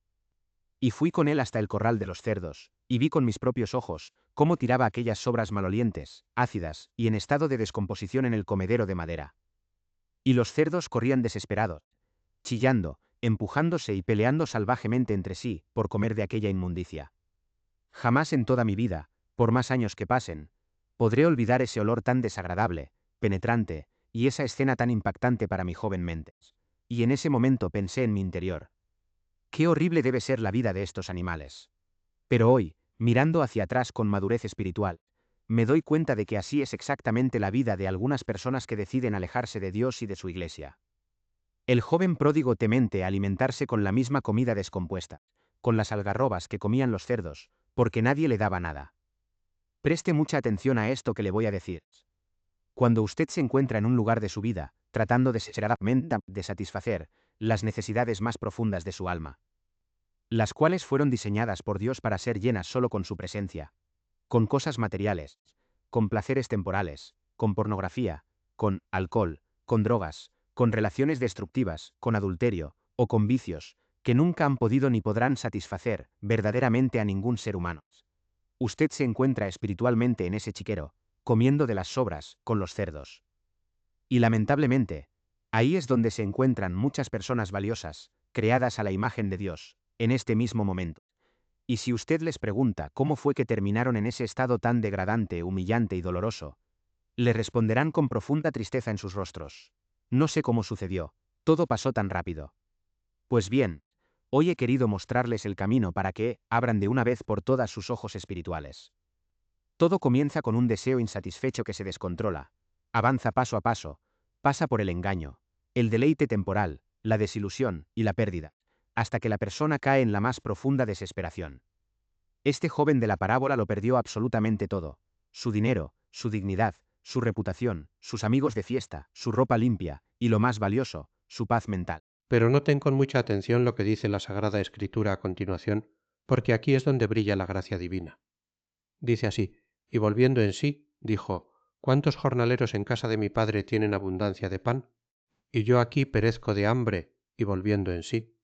Y fui con él hasta el corral de los cerdos, y vi con mis propios ojos cómo tiraba aquellas sobras malolientes, ácidas y en estado de descomposición en el comedero de madera. Y los cerdos corrían desesperados, chillando, empujándose y peleando salvajemente entre sí por comer de aquella inmundicia. Jamás en toda mi vida, por más años que pasen, podré olvidar ese olor tan desagradable, penetrante, y esa escena tan impactante para mi joven mente. Y en ese momento pensé en mi interior: qué horrible debe ser la vida de estos animales. Pero hoy, mirando hacia atrás con madurez espiritual, me doy cuenta de que así es exactamente la vida de algunas personas que deciden alejarse de Dios y de su iglesia. El joven pródigo temente alimentarse con la misma comida descompuesta, con las algarrobas que comían los cerdos, porque nadie le daba nada. Preste mucha atención a esto que le voy a decir. Cuando usted se encuentra en un lugar de su vida, tratando desesperadamente de satisfacer las necesidades más profundas de su alma, las cuales fueron diseñadas por Dios para ser llenas solo con su presencia, con cosas materiales, con placeres temporales, con pornografía, con alcohol, con drogas, con relaciones destructivas, con adulterio, o con vicios, que nunca han podido ni podrán satisfacer verdaderamente a ningún ser humano. Usted se encuentra espiritualmente en ese chiquero, comiendo de las sobras, con los cerdos. Y lamentablemente, ahí es donde se encuentran muchas personas valiosas, creadas a la imagen de Dios, en este mismo momento. Y si usted les pregunta cómo fue que terminaron en ese estado tan degradante, humillante y doloroso, le responderán con profunda tristeza en sus rostros: no sé cómo sucedió, todo pasó tan rápido. Pues bien, hoy he querido mostrarles el camino para que abran de una vez por todas sus ojos espirituales. Todo comienza con un deseo insatisfecho que se descontrola, avanza paso a paso, pasa por el engaño, el deleite temporal, la desilusión y la pérdida, hasta que la persona cae en la más profunda desesperación. Este joven de la parábola lo perdió absolutamente todo: su dinero, su dignidad, su reputación, sus amigos de fiesta, su ropa limpia, y lo más valioso, su paz mental. Pero noten con mucha atención lo que dice la Sagrada Escritura a continuación, porque aquí es donde brilla la gracia divina. Dice así: y volviendo en sí, dijo: ¿Cuántos jornaleros en casa de mi padre tienen abundancia de pan? Y yo aquí perezco de hambre y volviendo en sí.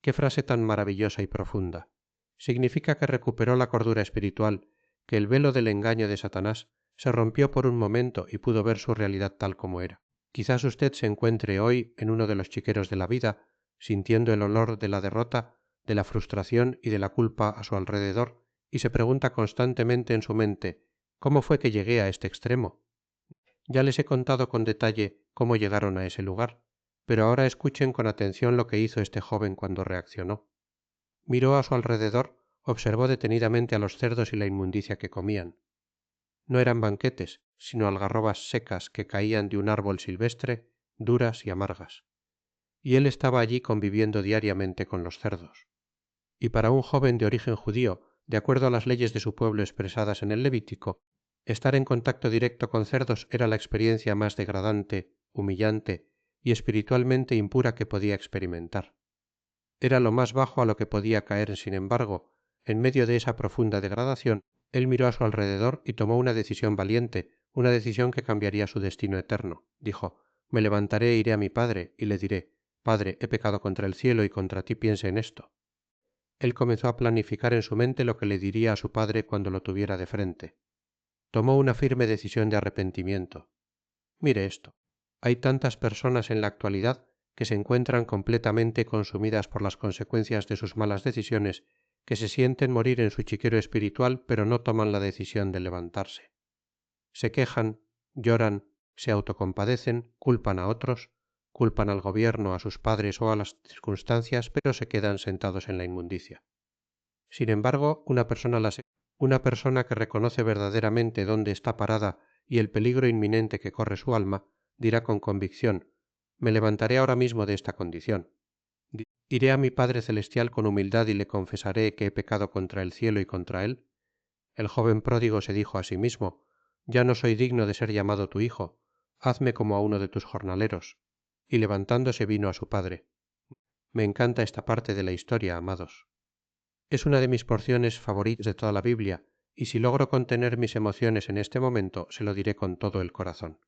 Qué frase tan maravillosa y profunda. Significa que recuperó la cordura espiritual, que el velo del engaño de Satanás se rompió por un momento y pudo ver su realidad tal como era. Quizás usted se encuentre hoy en uno de los chiqueros de la vida, sintiendo el olor de la derrota, de la frustración y de la culpa a su alrededor, y se pregunta constantemente en su mente, ¿cómo fue que llegué a este extremo? Ya les he contado con detalle cómo llegaron a ese lugar, pero ahora escuchen con atención lo que hizo este joven cuando reaccionó. Miró a su alrededor, observó detenidamente a los cerdos y la inmundicia que comían. No eran banquetes, sino algarrobas secas que caían de un árbol silvestre, duras y amargas. Y él estaba allí conviviendo diariamente con los cerdos. Y para un joven de origen judío, de acuerdo a las leyes de su pueblo expresadas en el Levítico, estar en contacto directo con cerdos era la experiencia más degradante, humillante y espiritualmente impura que podía experimentar. Era lo más bajo a lo que podía caer, sin embargo, en medio de esa profunda degradación, él miró a su alrededor y tomó una decisión valiente, una decisión que cambiaría su destino eterno. Dijo, me levantaré e iré a mi padre, y le diré, Padre, he pecado contra el cielo y contra ti piense en esto. Él comenzó a planificar en su mente lo que le diría a su padre cuando lo tuviera de frente. Tomó una firme decisión de arrepentimiento. Mire esto. Hay tantas personas en la actualidad que se encuentran completamente consumidas por las consecuencias de sus malas decisiones, que se sienten morir en su chiquero espiritual, pero no toman la decisión de levantarse. Se quejan, lloran, se autocompadecen, culpan a otros, culpan al gobierno, a sus padres o a las circunstancias, pero se quedan sentados en la inmundicia. Sin embargo, una persona que reconoce verdaderamente dónde está parada y el peligro inminente que corre su alma, dirá con convicción, me levantaré ahora mismo de esta condición. Iré a mi Padre Celestial con humildad y le confesaré que he pecado contra el cielo y contra él. El joven pródigo se dijo a sí mismo, ya no soy digno de ser llamado tu hijo, hazme como a uno de tus jornaleros. Y levantándose vino a su padre. Me encanta esta parte de la historia, amados. Es una de mis porciones favoritas de toda la Biblia, y si logro contener mis emociones en este momento, se lo diré con todo el corazón.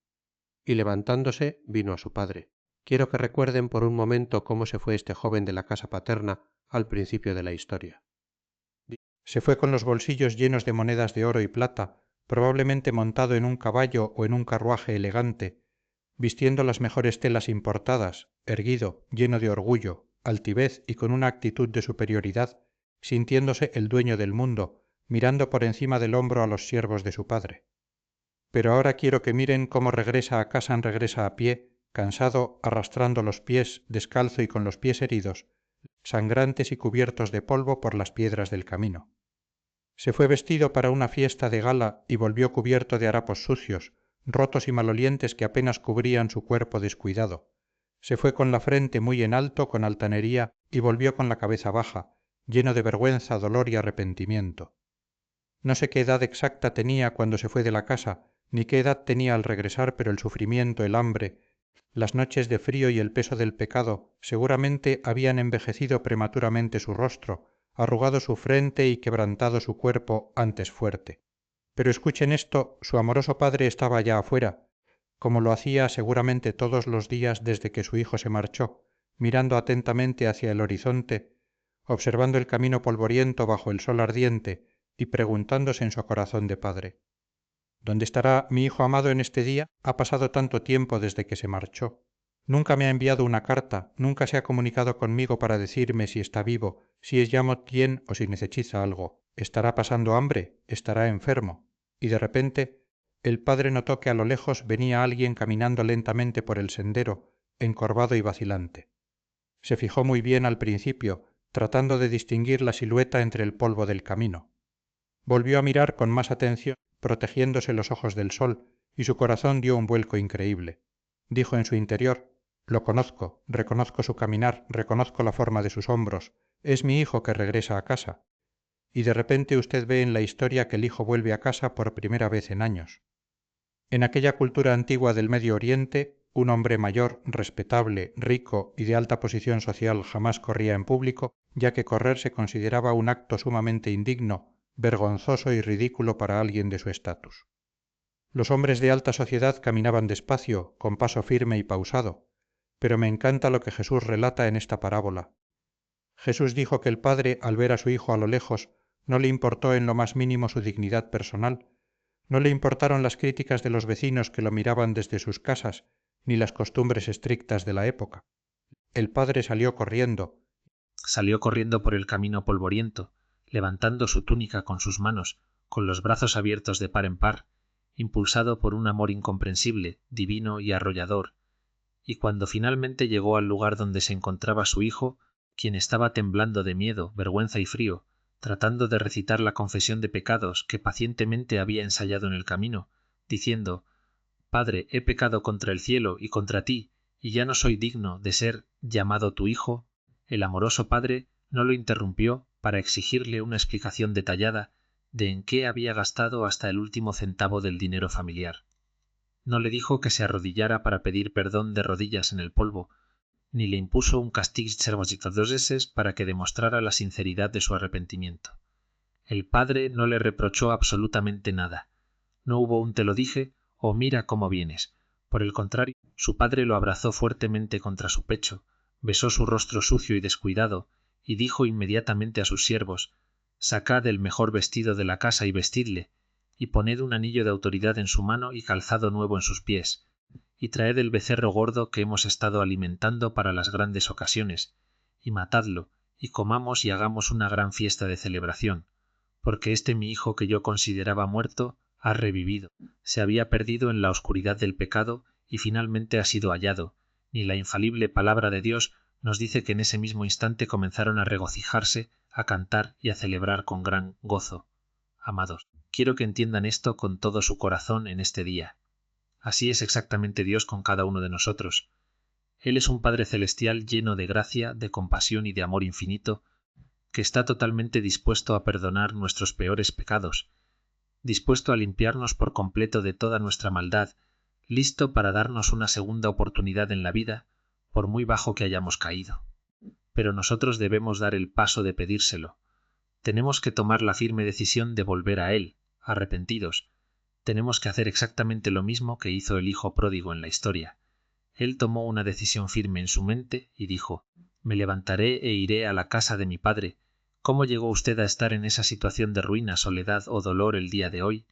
Y levantándose, vino a su padre. Quiero que recuerden por un momento cómo se fue este joven de la casa paterna al principio de la historia. Se fue con los bolsillos llenos de monedas de oro y plata, probablemente montado en un caballo o en un carruaje elegante, vistiendo las mejores telas importadas, erguido, lleno de orgullo, altivez y con una actitud de superioridad, sintiéndose el dueño del mundo, mirando por encima del hombro a los siervos de su padre. Pero ahora quiero que miren cómo regresa a pie, cansado, arrastrando los pies, descalzo y con los pies heridos, sangrantes y cubiertos de polvo por las piedras del camino. Se fue vestido para una fiesta de gala y volvió cubierto de harapos sucios, rotos y malolientes que apenas cubrían su cuerpo descuidado. Se fue con la frente muy en alto, con altanería, y volvió con la cabeza baja, lleno de vergüenza, dolor y arrepentimiento. No sé qué edad exacta tenía cuando se fue de la casa, ni qué edad tenía al regresar, pero el sufrimiento, el hambre, las noches de frío y el peso del pecado seguramente habían envejecido prematuramente su rostro, arrugado su frente y quebrantado su cuerpo antes fuerte. Pero escuchen esto, su amoroso padre estaba ya afuera, como lo hacía seguramente todos los días desde que su hijo se marchó, mirando atentamente hacia el horizonte, observando el camino polvoriento bajo el sol ardiente y preguntándose en su corazón de padre, ¿dónde estará mi hijo amado en este día? Ha pasado tanto tiempo desde que se marchó. Nunca me ha enviado una carta, nunca se ha comunicado conmigo para decirme si está vivo, si es ya bien o si necesita algo. ¿Estará pasando hambre? ¿Estará enfermo? Y de repente, el padre notó que a lo lejos venía alguien caminando lentamente por el sendero, encorvado y vacilante. Se fijó muy bien al principio, tratando de distinguir la silueta entre el polvo del camino. Volvió a mirar con más atención, protegiéndose los ojos del sol, y su corazón dio un vuelco increíble. Dijo en su interior, lo conozco, reconozco su caminar, reconozco la forma de sus hombros, es mi hijo que regresa a casa. Y de repente usted ve en la historia que el hijo vuelve a casa por primera vez en años. En aquella cultura antigua del Medio Oriente, un hombre mayor, respetable, rico y de alta posición social jamás corría en público, ya que correr se consideraba un acto sumamente indigno, vergonzoso y ridículo para alguien de su estatus. Los hombres de alta sociedad caminaban despacio, con paso firme y pausado, pero me encanta lo que Jesús relata en esta parábola. Jesús dijo que el padre, al ver a su hijo a lo lejos, no le importó en lo más mínimo su dignidad personal, no le importaron las críticas de los vecinos que lo miraban desde sus casas, ni las costumbres estrictas de la época. El padre salió corriendo por el camino polvoriento, levantando su túnica con sus manos, con los brazos abiertos de par en par, impulsado por un amor incomprensible, divino y arrollador, y cuando finalmente llegó al lugar donde se encontraba su hijo, quien estaba temblando de miedo, vergüenza y frío, tratando de recitar la confesión de pecados que pacientemente había ensayado en el camino, diciendo: Padre, he pecado contra el cielo y contra ti, y ya no soy digno de ser llamado tu hijo, el amoroso padre no lo interrumpió para exigirle una explicación detallada de en qué había gastado hasta el último centavo del dinero familiar. No le dijo que se arrodillara para pedir perdón de rodillas en el polvo, ni le impuso un castigo para que demostrara la sinceridad de su arrepentimiento. El padre no le reprochó absolutamente nada. No hubo un te lo dije o mira cómo vienes. Por el contrario, su padre lo abrazó fuertemente contra su pecho, besó su rostro sucio y descuidado, y dijo inmediatamente a sus siervos: Sacad el mejor vestido de la casa y vestidle, y poned un anillo de autoridad en su mano y calzado nuevo en sus pies, y traed el becerro gordo que hemos estado alimentando para las grandes ocasiones, y matadlo, y comamos y hagamos una gran fiesta de celebración, porque este mi hijo que yo consideraba muerto ha revivido, se había perdido en la oscuridad del pecado y finalmente ha sido hallado, y la infalible palabra de Dios nos dice que en ese mismo instante comenzaron a regocijarse, a cantar y a celebrar con gran gozo. Amados, quiero que entiendan esto con todo su corazón en este día. Así es exactamente Dios con cada uno de nosotros. Él es un Padre Celestial lleno de gracia, de compasión y de amor infinito, que está totalmente dispuesto a perdonar nuestros peores pecados, dispuesto a limpiarnos por completo de toda nuestra maldad, listo para darnos una segunda oportunidad en la vida, por muy bajo que hayamos caído. Pero nosotros debemos dar el paso de pedírselo. Tenemos que tomar la firme decisión de volver a Él, arrepentidos. Tenemos que hacer exactamente lo mismo que hizo el hijo pródigo en la historia. Él tomó una decisión firme en su mente y dijo: Me levantaré e iré a la casa de mi padre. ¿Cómo llegó usted a estar en esa situación de ruina, soledad o dolor el día de hoy?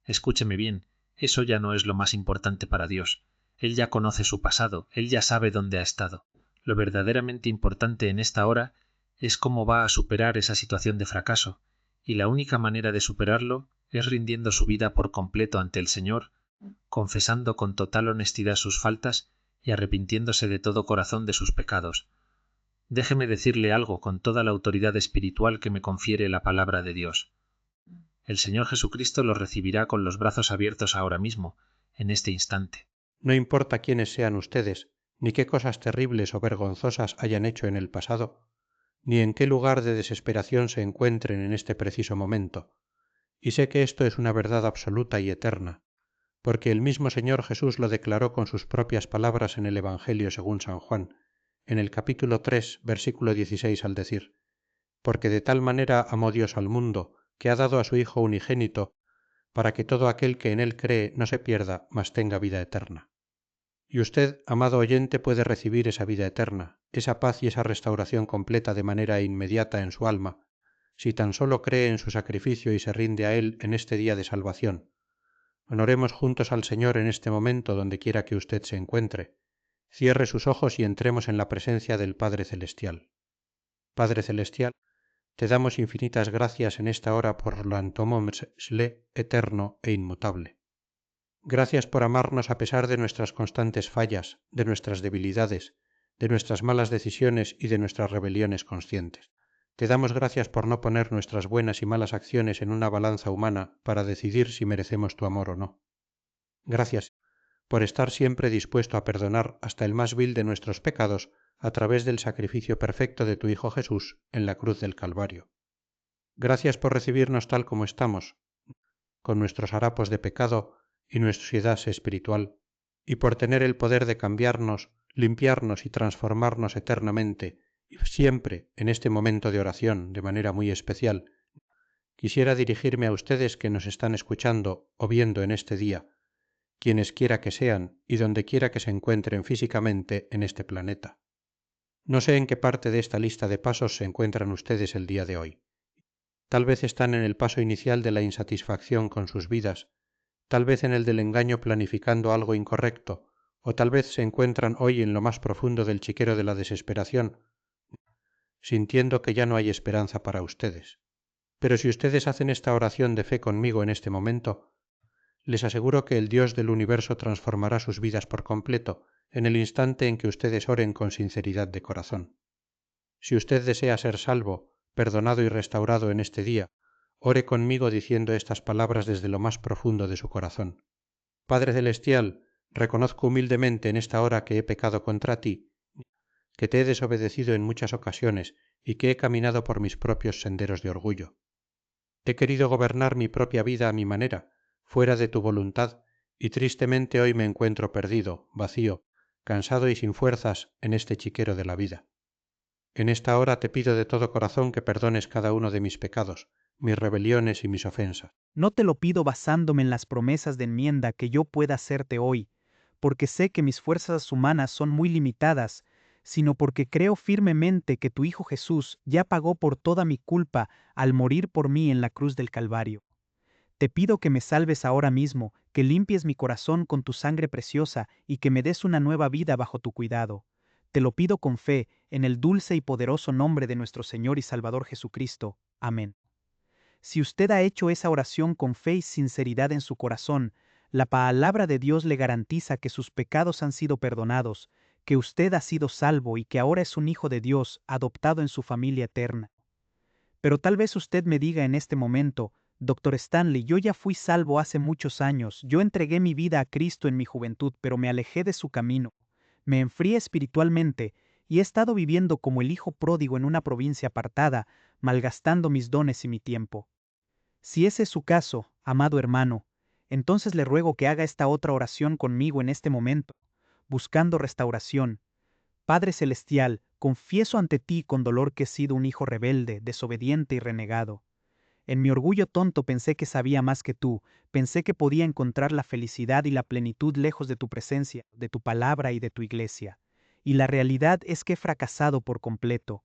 Escúcheme bien, eso ya no es lo más importante para Dios. Él ya conoce su pasado, Él ya sabe dónde ha estado. Lo verdaderamente importante en esta hora es cómo va a superar esa situación de fracaso, y la única manera de superarlo es rindiendo su vida por completo ante el Señor, confesando con total honestidad sus faltas y arrepintiéndose de todo corazón de sus pecados. Déjeme decirle algo con toda la autoridad espiritual que me confiere la palabra de Dios. El Señor Jesucristo lo recibirá con los brazos abiertos ahora mismo, en este instante. No importa quiénes sean ustedes, ni qué cosas terribles o vergonzosas hayan hecho en el pasado, ni en qué lugar de desesperación se encuentren en este preciso momento. Y sé que esto es una verdad absoluta y eterna, porque el mismo Señor Jesús lo declaró con sus propias palabras en el Evangelio según San Juan, en el capítulo 3, versículo 16, al decir: Porque de tal manera amó Dios al mundo, que ha dado a su Hijo unigénito, para que todo aquel que en él cree no se pierda, mas tenga vida eterna. Y usted, amado oyente, puede recibir esa vida eterna, esa paz y esa restauración completa de manera inmediata en su alma, si tan solo cree en su sacrificio y se rinde a Él en este día de salvación. Honoremos juntos al Señor en este momento donde quiera que usted se encuentre. Cierre sus ojos y entremos en la presencia del Padre Celestial. Padre Celestial, te damos infinitas gracias en esta hora por lo antomomsle eterno e inmutable. Gracias por amarnos a pesar de nuestras constantes fallas, de nuestras debilidades, de nuestras malas decisiones y de nuestras rebeliones conscientes. Te damos gracias por no poner nuestras buenas y malas acciones en una balanza humana para decidir si merecemos tu amor o no. Gracias por estar siempre dispuesto a perdonar hasta el más vil de nuestros pecados a través del sacrificio perfecto de tu Hijo Jesús en la cruz del Calvario. Gracias por recibirnos tal como estamos, con nuestros harapos de pecado y nuestra suciedad espiritual, y por tener el poder de cambiarnos, limpiarnos y transformarnos eternamente, y siempre en este momento de oración de manera muy especial. Quisiera dirigirme a ustedes que nos están escuchando o viendo en este día, quienes quiera que sean y donde quiera que se encuentren físicamente en este planeta. No sé en qué parte de esta lista de pasos se encuentran ustedes el día de hoy. Tal vez están en el paso inicial de la insatisfacción con sus vidas, tal vez en el del engaño planificando algo incorrecto, o tal vez se encuentran hoy en lo más profundo del chiquero de la desesperación, sintiendo que ya no hay esperanza para ustedes. Pero si ustedes hacen esta oración de fe conmigo en este momento, les aseguro que el Dios del universo transformará sus vidas por completo en el instante en que ustedes oren con sinceridad de corazón. Si usted desea ser salvo, perdonado y restaurado en este día, ore conmigo diciendo estas palabras desde lo más profundo de su corazón. Padre Celestial, reconozco humildemente en esta hora que he pecado contra ti, que te he desobedecido en muchas ocasiones y que he caminado por mis propios senderos de orgullo. He querido gobernar mi propia vida a mi manera, fuera de tu voluntad, y tristemente hoy me encuentro perdido, vacío, cansado y sin fuerzas en este chiquero de la vida. En esta hora te pido de todo corazón que perdones cada uno de mis pecados, mis rebeliones y mis ofensas. No te lo pido basándome en las promesas de enmienda que yo pueda hacerte hoy, porque sé que mis fuerzas humanas son muy limitadas, sino porque creo firmemente que tu Hijo Jesús ya pagó por toda mi culpa al morir por mí en la cruz del Calvario. Te pido que me salves ahora mismo, que limpies mi corazón con tu sangre preciosa y que me des una nueva vida bajo tu cuidado. Te lo pido con fe, en el dulce y poderoso nombre de nuestro Señor y Salvador Jesucristo. Amén. Si usted ha hecho esa oración con fe y sinceridad en su corazón, la palabra de Dios le garantiza que sus pecados han sido perdonados, que usted ha sido salvo y que ahora es un hijo de Dios, adoptado en su familia eterna. Pero tal vez usted me diga en este momento, Dr. Stanley, yo ya fui salvo hace muchos años, yo entregué mi vida a Cristo en mi juventud, pero me alejé de su camino, me enfrié espiritualmente y he estado viviendo como el hijo pródigo en una provincia apartada, malgastando mis dones y mi tiempo. Si ese es su caso, amado hermano, entonces le ruego que haga esta otra oración conmigo en este momento, buscando restauración. Padre Celestial, confieso ante ti con dolor que he sido un hijo rebelde, desobediente y renegado. En mi orgullo tonto pensé que sabía más que tú, pensé que podía encontrar la felicidad y la plenitud lejos de tu presencia, de tu palabra y de tu iglesia. Y la realidad es que he fracasado por completo.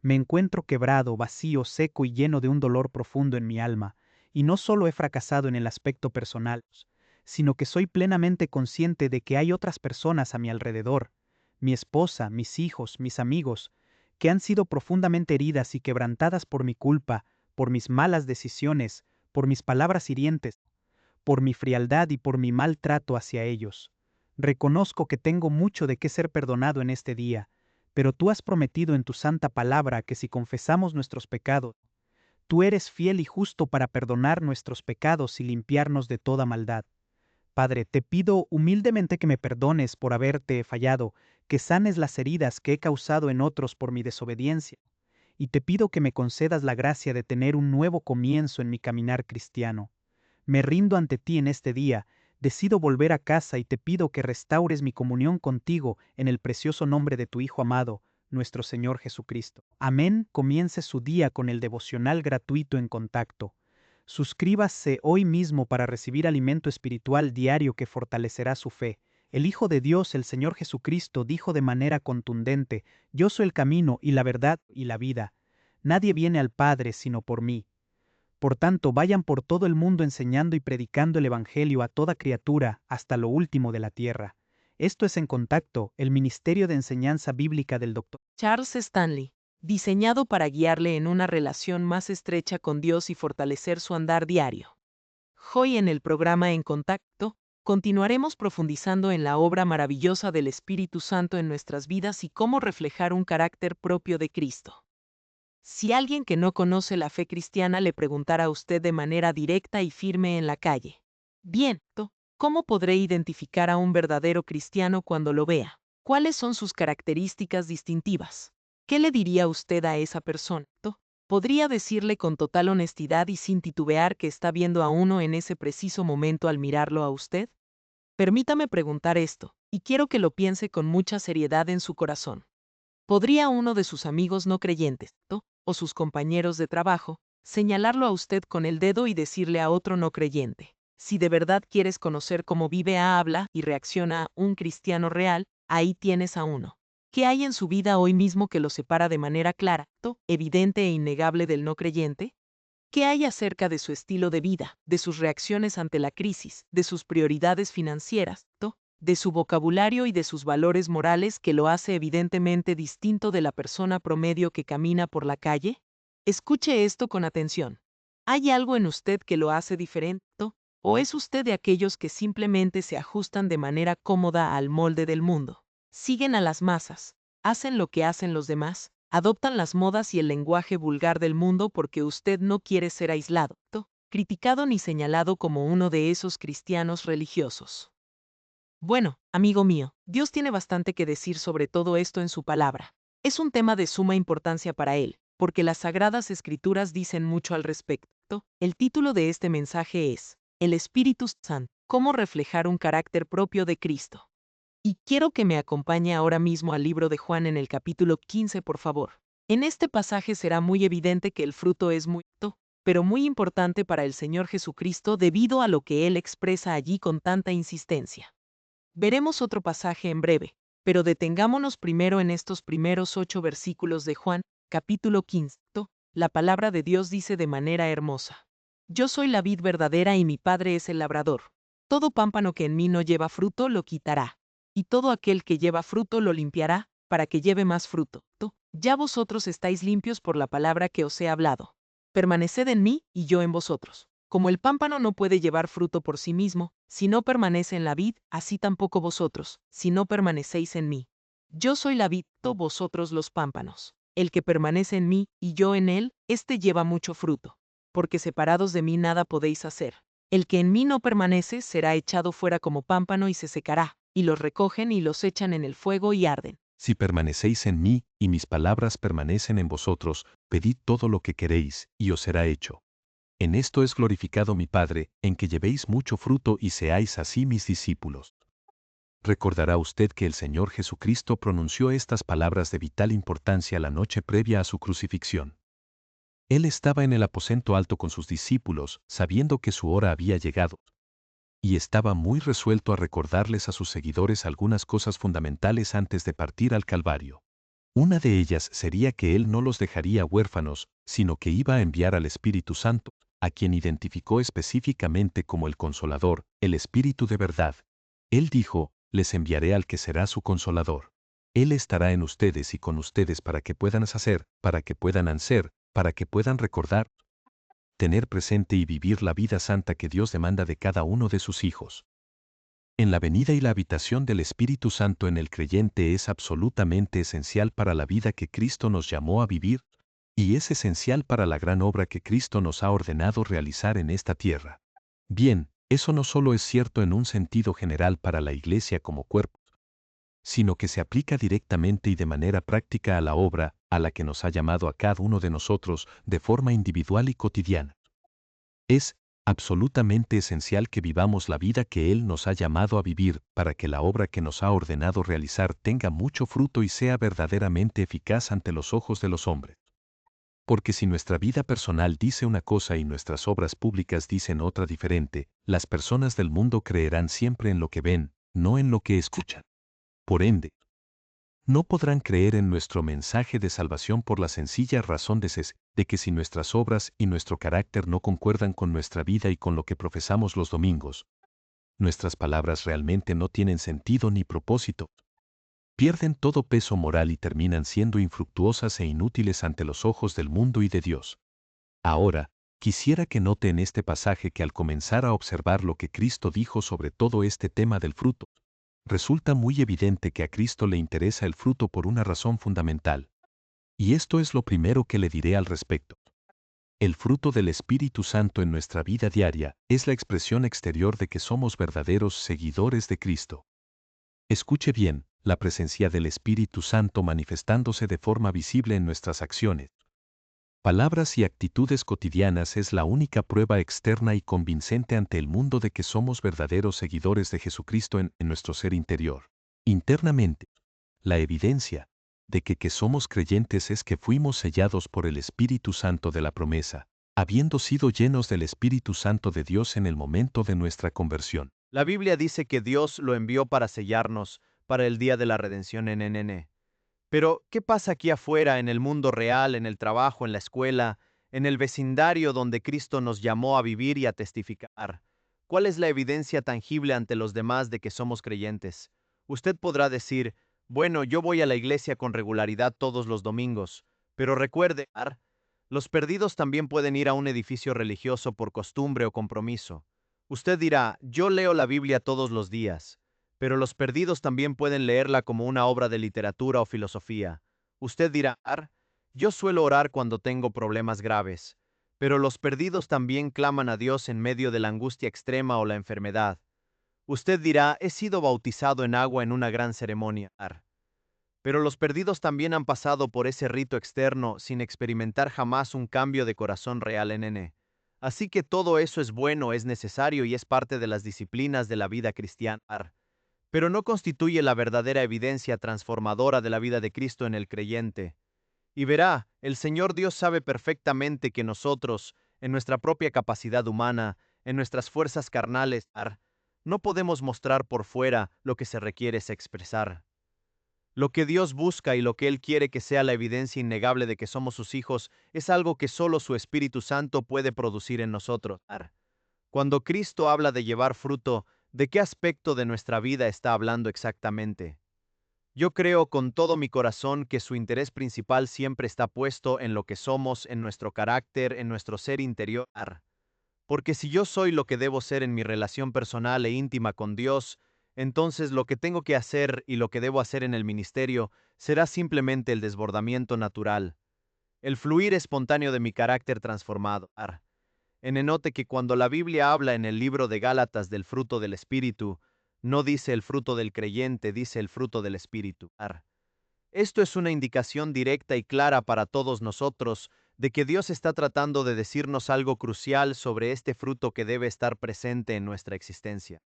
Me encuentro quebrado, vacío, seco y lleno de un dolor profundo en mi alma, y no solo he fracasado en el aspecto personal, sino que soy plenamente consciente de que hay otras personas a mi alrededor, mi esposa, mis hijos, mis amigos, que han sido profundamente heridas y quebrantadas por mi culpa, por mis malas decisiones, por mis palabras hirientes, por mi frialdad y por mi mal trato hacia ellos. Reconozco que tengo mucho de qué ser perdonado en este día, pero tú has prometido en tu santa palabra que si confesamos nuestros pecados, tú eres fiel y justo para perdonar nuestros pecados y limpiarnos de toda maldad. Padre, te pido humildemente que me perdones por haberte fallado, que sanes las heridas que he causado en otros por mi desobediencia, y te pido que me concedas la gracia de tener un nuevo comienzo en mi caminar cristiano. Me rindo ante ti en este día, decido volver a casa y te pido que restaures mi comunión contigo en el precioso nombre de tu Hijo amado, nuestro Señor Jesucristo. Amén. Comience su día con el devocional gratuito en Contacto. Suscríbase hoy mismo para recibir alimento espiritual diario que fortalecerá su fe. El Hijo de Dios, el Señor Jesucristo, dijo de manera contundente: Yo soy el camino y la verdad y la vida. Nadie viene al Padre sino por mí. Por tanto, vayan por todo el mundo enseñando y predicando el Evangelio a toda criatura hasta lo último de la tierra. Esto es En Contacto, el Ministerio de Enseñanza Bíblica del Dr. Charles Stanley, diseñado para guiarle en una relación más estrecha con Dios y fortalecer su andar diario. Hoy en el programa En Contacto, continuaremos profundizando en la obra maravillosa del Espíritu Santo en nuestras vidas y cómo reflejar un carácter propio de Cristo. Si alguien que no conoce la fe cristiana le preguntara a usted de manera directa y firme en la calle: bien, ¿cómo podré identificar a un verdadero cristiano cuando lo vea? ¿Cuáles son sus características distintivas? ¿Qué le diría usted a esa persona? ¿Podría decirle con total honestidad y sin titubear que está viendo a uno en ese preciso momento al mirarlo a usted? Permítame preguntar esto, y quiero que lo piense con mucha seriedad en su corazón. ¿Podría uno de sus amigos no creyentes, o sus compañeros de trabajo, señalarlo a usted con el dedo y decirle a otro no creyente: Si de verdad quieres conocer cómo vive, habla y reacciona un cristiano real, ahí tienes a uno. ¿Qué hay en su vida hoy mismo que lo separa de manera clara, evidente e innegable del no creyente? ¿Qué hay acerca de su estilo de vida, de sus reacciones ante la crisis, de sus prioridades financieras, de su vocabulario y de sus valores morales que lo hace evidentemente distinto de la persona promedio que camina por la calle? Escuche esto con atención. ¿Hay algo en usted que lo hace diferente? ¿O es usted de aquellos que simplemente se ajustan de manera cómoda al molde del mundo? Siguen a las masas, hacen lo que hacen los demás, adoptan las modas y el lenguaje vulgar del mundo porque usted no quiere ser aislado, criticado ni señalado como uno de esos cristianos religiosos. Bueno, amigo mío, Dios tiene bastante que decir sobre todo esto en su palabra. Es un tema de suma importancia para él, porque las Sagradas Escrituras dicen mucho al respecto. El título de este mensaje es El Espíritu Santo, cómo reflejar un carácter propio de Cristo. Y quiero que me acompañe ahora mismo al libro de Juan en el capítulo 15, por favor. En este pasaje será muy evidente que el fruto es pero muy importante para el Señor Jesucristo debido a lo que Él expresa allí con tanta insistencia. Veremos otro pasaje en breve, pero detengámonos primero en estos primeros 8 versículos de Juan, capítulo 15. La palabra de Dios dice de manera hermosa: Yo soy la vid verdadera y mi Padre es el labrador. Todo pámpano que en mí no lleva fruto lo quitará, y todo aquel que lleva fruto lo limpiará, para que lleve más fruto. Ya vosotros estáis limpios por la palabra que os he hablado. Permaneced en mí y yo en vosotros. Como el pámpano no puede llevar fruto por sí mismo, si no permanece en la vid, así tampoco vosotros, si no permanecéis en mí. Yo soy la vid, vosotros los pámpanos. El que permanece en mí y yo en él, éste lleva mucho fruto, porque separados de mí nada podéis hacer. El que en mí no permanece será echado fuera como pámpano y se secará, y los recogen y los echan en el fuego y arden. Si permanecéis en mí y mis palabras permanecen en vosotros, pedid todo lo que queréis, y os será hecho. En esto es glorificado mi Padre, en que llevéis mucho fruto y seáis así mis discípulos. Recordará usted que el Señor Jesucristo pronunció estas palabras de vital importancia la noche previa a su crucifixión. Él estaba en el aposento alto con sus discípulos, sabiendo que su hora había llegado, y estaba muy resuelto a recordarles a sus seguidores algunas cosas fundamentales antes de partir al Calvario. Una de ellas sería que Él no los dejaría huérfanos, sino que iba a enviar al Espíritu Santo, a quien identificó específicamente como el Consolador, el Espíritu de verdad. Él dijo: les enviaré al que será su Consolador. Él estará en ustedes y con ustedes para que puedan hacer, para que puedan hacer, para que puedan recordar, tener presente y vivir la vida santa que Dios demanda de cada uno de sus hijos. En la venida y la habitación del Espíritu Santo en el creyente es absolutamente esencial para la vida que Cristo nos llamó a vivir, y es esencial para la gran obra que Cristo nos ha ordenado realizar en esta tierra. Bien, eso no solo es cierto en un sentido general para la Iglesia como cuerpo, sino que se aplica directamente y de manera práctica a la obra a la que nos ha llamado a cada uno de nosotros de forma individual y cotidiana. Es absolutamente esencial que vivamos la vida que Él nos ha llamado a vivir para que la obra que nos ha ordenado realizar tenga mucho fruto y sea verdaderamente eficaz ante los ojos de los hombres. Porque si nuestra vida personal dice una cosa y nuestras obras públicas dicen otra diferente, las personas del mundo creerán siempre en lo que ven, no en lo que escuchan. Por ende, no podrán creer en nuestro mensaje de salvación por la sencilla razón de que si nuestras obras y nuestro carácter no concuerdan con nuestra vida y con lo que profesamos los domingos, nuestras palabras realmente no tienen sentido ni propósito. Pierden todo peso moral y terminan siendo infructuosas e inútiles ante los ojos del mundo y de Dios. Ahora, quisiera que note en este pasaje que al comenzar a observar lo que Cristo dijo sobre todo este tema del fruto, resulta muy evidente que a Cristo le interesa el fruto por una razón fundamental. Y esto es lo primero que le diré al respecto. El fruto del Espíritu Santo en nuestra vida diaria es la expresión exterior de que somos verdaderos seguidores de Cristo. Escuche bien, la presencia del Espíritu Santo manifestándose de forma visible en nuestras acciones, palabras y actitudes cotidianas es la única prueba externa y convincente ante el mundo de que somos verdaderos seguidores de Jesucristo en nuestro ser interior. Internamente, la evidencia de que somos creyentes es que fuimos sellados por el Espíritu Santo de la promesa, habiendo sido llenos del Espíritu Santo de Dios en el momento de nuestra conversión. La Biblia dice que Dios lo envió para sellarnos para el día de la redención en NN. Pero, ¿qué pasa aquí afuera, en el mundo real, en el trabajo, en la escuela, en el vecindario donde Cristo nos llamó a vivir y a testificar? ¿Cuál es la evidencia tangible ante los demás de que somos creyentes? Usted podrá decir, bueno, yo voy a la iglesia con regularidad todos los domingos, pero recuerde, los perdidos también pueden ir a un edificio religioso por costumbre o compromiso. Usted dirá, yo leo la Biblia todos los días, pero los perdidos también pueden leerla como una obra de literatura o filosofía. Usted dirá, yo suelo orar cuando tengo problemas graves, pero los perdidos también claman a Dios en medio de la angustia extrema o la enfermedad. Usted dirá, he sido bautizado en agua en una gran ceremonia, pero los perdidos también han pasado por ese rito externo sin experimentar jamás un cambio de corazón real en N. Así que todo eso es bueno, es necesario y es parte de las disciplinas de la vida cristiana, pero no constituye la verdadera evidencia transformadora de la vida de Cristo en el creyente. Y verá, el Señor Dios sabe perfectamente que nosotros, en nuestra propia capacidad humana, en nuestras fuerzas carnales, no podemos mostrar por fuera lo que se requiere es expresar. Lo que Dios busca y lo que Él quiere que sea la evidencia innegable de que somos sus hijos es algo que solo su Espíritu Santo puede producir en nosotros. Cuando Cristo habla de llevar fruto, ¿de qué aspecto de nuestra vida está hablando exactamente? Yo creo con todo mi corazón que su interés principal siempre está puesto en lo que somos, en nuestro carácter, en nuestro ser interior. Porque si yo soy lo que debo ser en mi relación personal e íntima con Dios, entonces lo que tengo que hacer y lo que debo hacer en el ministerio será simplemente el desbordamiento natural, el fluir espontáneo de mi carácter transformado. Note que cuando la Biblia habla en el libro de Gálatas del fruto del Espíritu, no dice el fruto del creyente, dice el fruto del Espíritu. Esto es una indicación directa y clara para todos nosotros de que Dios está tratando de decirnos algo crucial sobre este fruto que debe estar presente en nuestra existencia.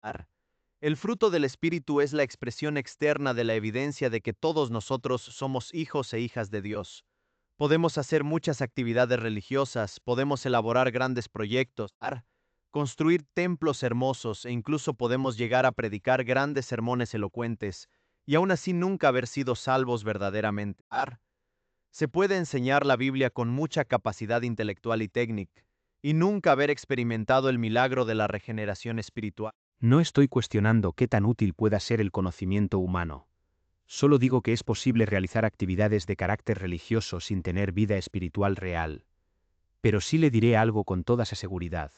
El fruto del Espíritu es la expresión externa de la evidencia de que todos nosotros somos hijos e hijas de Dios. Podemos hacer muchas actividades religiosas, podemos elaborar grandes proyectos, construir templos hermosos e incluso podemos llegar a predicar grandes sermones elocuentes y aún así nunca haber sido salvos verdaderamente. Se puede enseñar la Biblia con mucha capacidad intelectual y técnica y nunca haber experimentado el milagro de la regeneración espiritual. No estoy cuestionando qué tan útil pueda ser el conocimiento humano. Solo digo que es posible realizar actividades de carácter religioso sin tener vida espiritual real. Pero sí le diré algo con toda seguridad.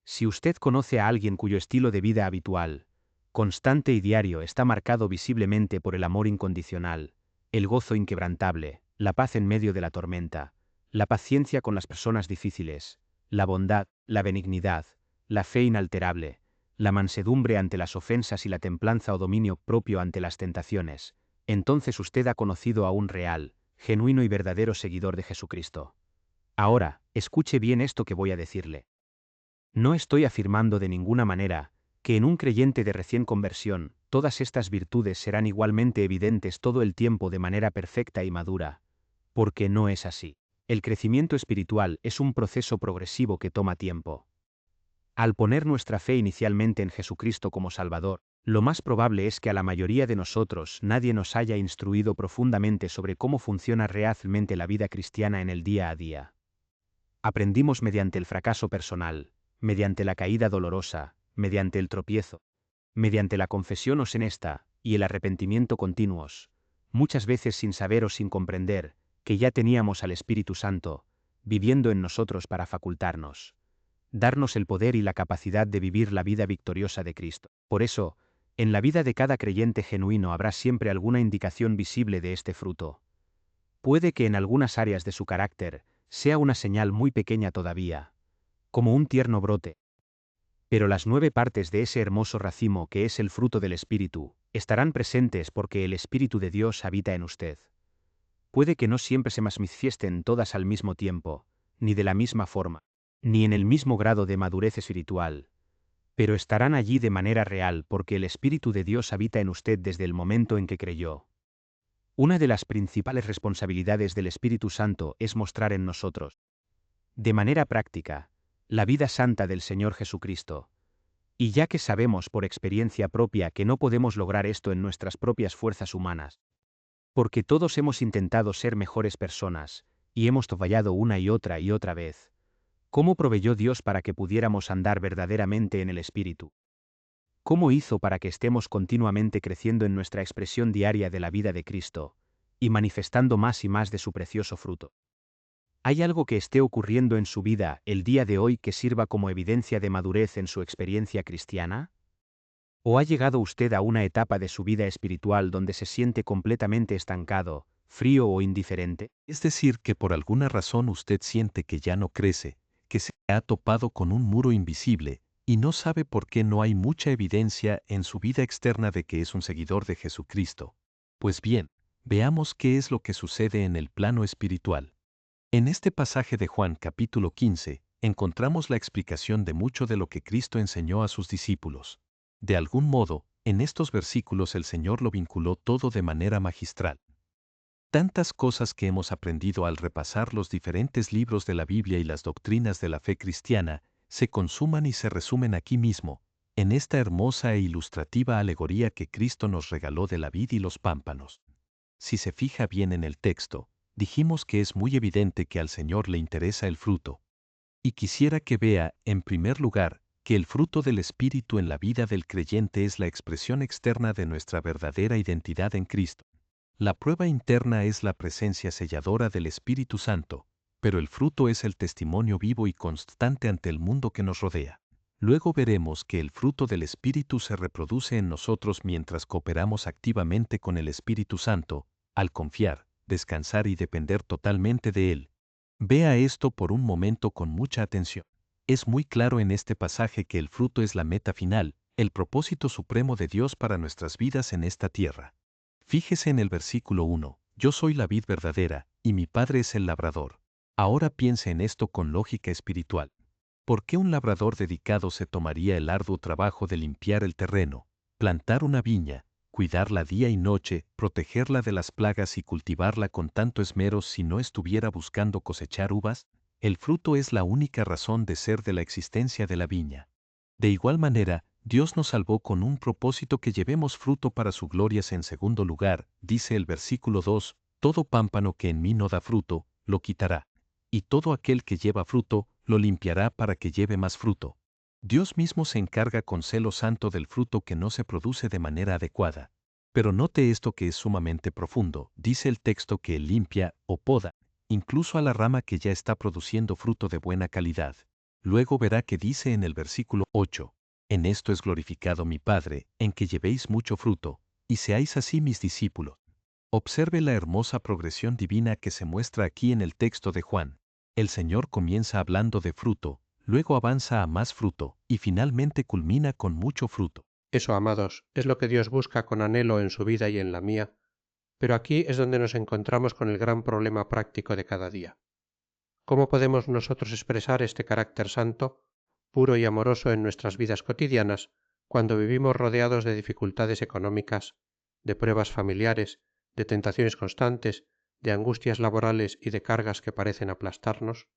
Si usted conoce a alguien cuyo estilo de vida habitual, constante y diario está marcado visiblemente por el amor incondicional, el gozo inquebrantable, la paz en medio de la tormenta, la paciencia con las personas difíciles, la bondad, la benignidad, la fe inalterable, la mansedumbre ante las ofensas y la templanza o dominio propio ante las tentaciones, entonces usted ha conocido a un real, genuino y verdadero seguidor de Jesucristo. Ahora, escuche bien esto que voy a decirle. No estoy afirmando de ninguna manera que en un creyente de recién conversión todas estas virtudes serán igualmente evidentes todo el tiempo de manera perfecta y madura, porque no es así. El crecimiento espiritual es un proceso progresivo que toma tiempo. Al poner nuestra fe inicialmente en Jesucristo como Salvador, lo más probable es que a la mayoría de nosotros nadie nos haya instruido profundamente sobre cómo funciona realmente la vida cristiana en el día a día. Aprendimos mediante el fracaso personal, mediante la caída dolorosa, mediante el tropiezo, mediante la confesión honesta y el arrepentimiento continuos, muchas veces sin saber o sin comprender que ya teníamos al Espíritu Santo, viviendo en nosotros para facultarnos, darnos el poder y la capacidad de vivir la vida victoriosa de Cristo. Por eso, en la vida de cada creyente genuino habrá siempre alguna indicación visible de este fruto. Puede que en algunas áreas de su carácter sea una señal muy pequeña todavía, como un tierno brote. Pero las 9 partes de ese hermoso racimo que es el fruto del Espíritu, estarán presentes porque el Espíritu de Dios habita en usted. Puede que no siempre se manifiesten todas al mismo tiempo, ni de la misma forma, ni en el mismo grado de madurez espiritual, pero estarán allí de manera real porque el Espíritu de Dios habita en usted desde el momento en que creyó. Una de las principales responsabilidades del Espíritu Santo es mostrar en nosotros de manera práctica, la vida santa del Señor Jesucristo. Y ya que sabemos por experiencia propia que no podemos lograr esto en nuestras propias fuerzas humanas, porque todos hemos intentado ser mejores personas, y hemos fallado una y otra vez, ¿cómo proveyó Dios para que pudiéramos andar verdaderamente en el Espíritu? ¿Cómo hizo para que estemos continuamente creciendo en nuestra expresión diaria de la vida de Cristo, y manifestando más y más de su precioso fruto? ¿Hay algo que esté ocurriendo en su vida el día de hoy que sirva como evidencia de madurez en su experiencia cristiana? ¿O ha llegado usted a una etapa de su vida espiritual donde se siente completamente estancado, frío o indiferente? Es decir, que por alguna razón usted siente que ya no crece, que se ha topado con un muro invisible, y no sabe por qué no hay mucha evidencia en su vida externa de que es un seguidor de Jesucristo. Pues bien, veamos qué es lo que sucede en el plano espiritual. En este pasaje de Juan capítulo 15, encontramos la explicación de mucho de lo que Cristo enseñó a sus discípulos. De algún modo, en estos versículos el Señor lo vinculó todo de manera magistral. Tantas cosas que hemos aprendido al repasar los diferentes libros de la Biblia y las doctrinas de la fe cristiana, se consuman y se resumen aquí mismo, en esta hermosa e ilustrativa alegoría que Cristo nos regaló de la vid y los pámpanos. Si se fija bien en el texto, dijimos que es muy evidente que al Señor le interesa el fruto. Y quisiera que vea, en primer lugar, que el fruto del Espíritu en la vida del creyente es la expresión externa de nuestra verdadera identidad en Cristo. La prueba interna es la presencia selladora del Espíritu Santo, pero el fruto es el testimonio vivo y constante ante el mundo que nos rodea. Luego veremos que el fruto del Espíritu se reproduce en nosotros mientras cooperamos activamente con el Espíritu Santo, al confiar, descansar y depender totalmente de Él. Vea esto por un momento con mucha atención. Es muy claro en este pasaje que el fruto es la meta final, el propósito supremo de Dios para nuestras vidas en esta tierra. Fíjese en el versículo 1, yo soy la vid verdadera, y mi Padre es el labrador. Ahora piense en esto con lógica espiritual. ¿Por qué un labrador dedicado se tomaría el arduo trabajo de limpiar el terreno, plantar una viña, cuidarla día y noche, protegerla de las plagas y cultivarla con tanto esmero si no estuviera buscando cosechar uvas? El fruto es la única razón de ser de la existencia de la viña. De igual manera, Dios nos salvó con un propósito que llevemos fruto para su gloria. En segundo lugar, dice el versículo 2, todo pámpano que en mí no da fruto, lo quitará, y todo aquel que lleva fruto, lo limpiará para que lleve más fruto. Dios mismo se encarga con celo santo del fruto que no se produce de manera adecuada. Pero note esto que es sumamente profundo, dice el texto que Él limpia o poda, incluso a la rama que ya está produciendo fruto de buena calidad. Luego verá que dice en el versículo 8, en esto es glorificado mi Padre, en que llevéis mucho fruto, y seáis así mis discípulos. Observe la hermosa progresión divina que se muestra aquí en el texto de Juan. El Señor comienza hablando de fruto, luego avanza a más fruto, y finalmente culmina con mucho fruto. Eso, amados, es lo que Dios busca con anhelo en su vida y en la mía, pero aquí es donde nos encontramos con el gran problema práctico de cada día. ¿Cómo podemos nosotros expresar este carácter santo, puro y amoroso en nuestras vidas cotidianas, cuando vivimos rodeados de dificultades económicas, de pruebas familiares, de tentaciones constantes, de angustias laborales y de cargas que parecen aplastarnos?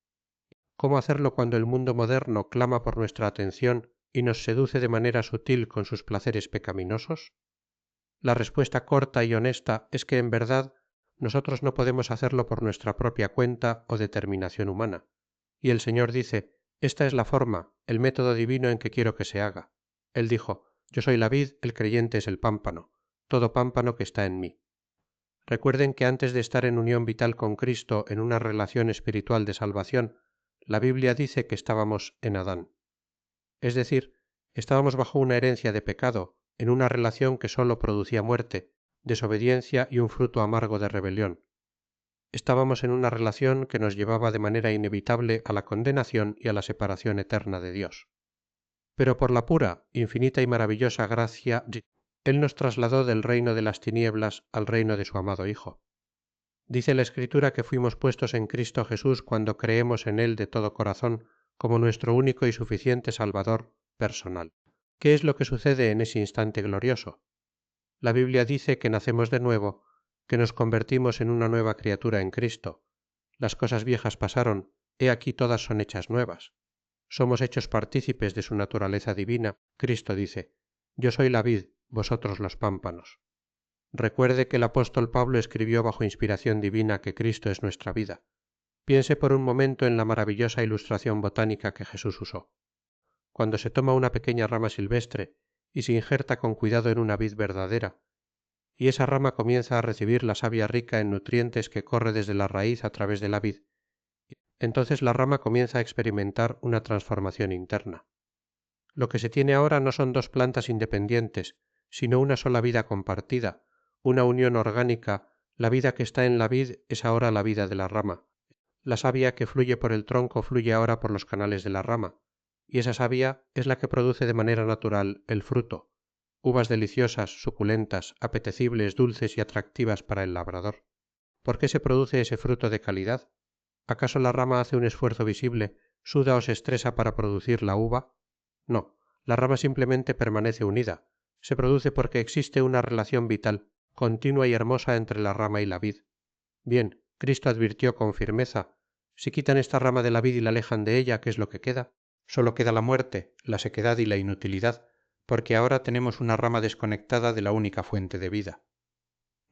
¿Cómo hacerlo cuando el mundo moderno clama por nuestra atención y nos seduce de manera sutil con sus placeres pecaminosos? La respuesta corta y honesta es que en verdad nosotros no podemos hacerlo por nuestra propia cuenta o determinación humana. Y el Señor dice, esta es la forma, el método divino en que quiero que se haga. Él dijo, yo soy la vid, el creyente es el pámpano, todo pámpano que está en mí. Recuerden que antes de estar en unión vital con Cristo en una relación espiritual de salvación, la Biblia dice que estábamos en Adán. Es decir, estábamos bajo una herencia de pecado, en una relación que sólo producía muerte, desobediencia y un fruto amargo de rebelión. Estábamos en una relación que nos llevaba de manera inevitable a la condenación y a la separación eterna de Dios. Pero por la pura, infinita y maravillosa gracia, Él nos trasladó del reino de las tinieblas al reino de su amado Hijo. Dice la Escritura que fuimos puestos en Cristo Jesús cuando creemos en Él de todo corazón, como nuestro único y suficiente Salvador personal. ¿Qué es lo que sucede en ese instante glorioso? La Biblia dice que nacemos de nuevo, que nos convertimos en una nueva criatura en Cristo. Las cosas viejas pasaron, he aquí todas son hechas nuevas. Somos hechos partícipes de su naturaleza divina. Cristo dice, yo soy la vid, vosotros los pámpanos. Recuerde que el apóstol Pablo escribió bajo inspiración divina que Cristo es nuestra vida. Piense por un momento en la maravillosa ilustración botánica que Jesús usó. Cuando se toma una pequeña rama silvestre y se injerta con cuidado en una vid verdadera, y esa rama comienza a recibir la savia rica en nutrientes que corre desde la raíz a través de la vid, entonces la rama comienza a experimentar una transformación interna. Lo que se tiene ahora no son dos plantas independientes, sino una sola vida compartida, una unión orgánica. La vida que está en la vid es ahora la vida de la rama. La savia que fluye por el tronco fluye ahora por los canales de la rama, y esa savia es la que produce de manera natural el fruto, uvas deliciosas, suculentas, apetecibles, dulces y atractivas para el labrador. ¿Por qué se produce ese fruto de calidad? ¿Acaso la rama hace un esfuerzo visible, suda o se estresa para producir la uva? No, la rama simplemente permanece unida. Se produce porque existe una relación vital, continua y hermosa entre la rama y la vid. Bien, Cristo advirtió con firmeza, si quitan esta rama de la vid y la alejan de ella, ¿qué es lo que queda? Solo queda la muerte, la sequedad y la inutilidad, porque ahora tenemos una rama desconectada de la única fuente de vida.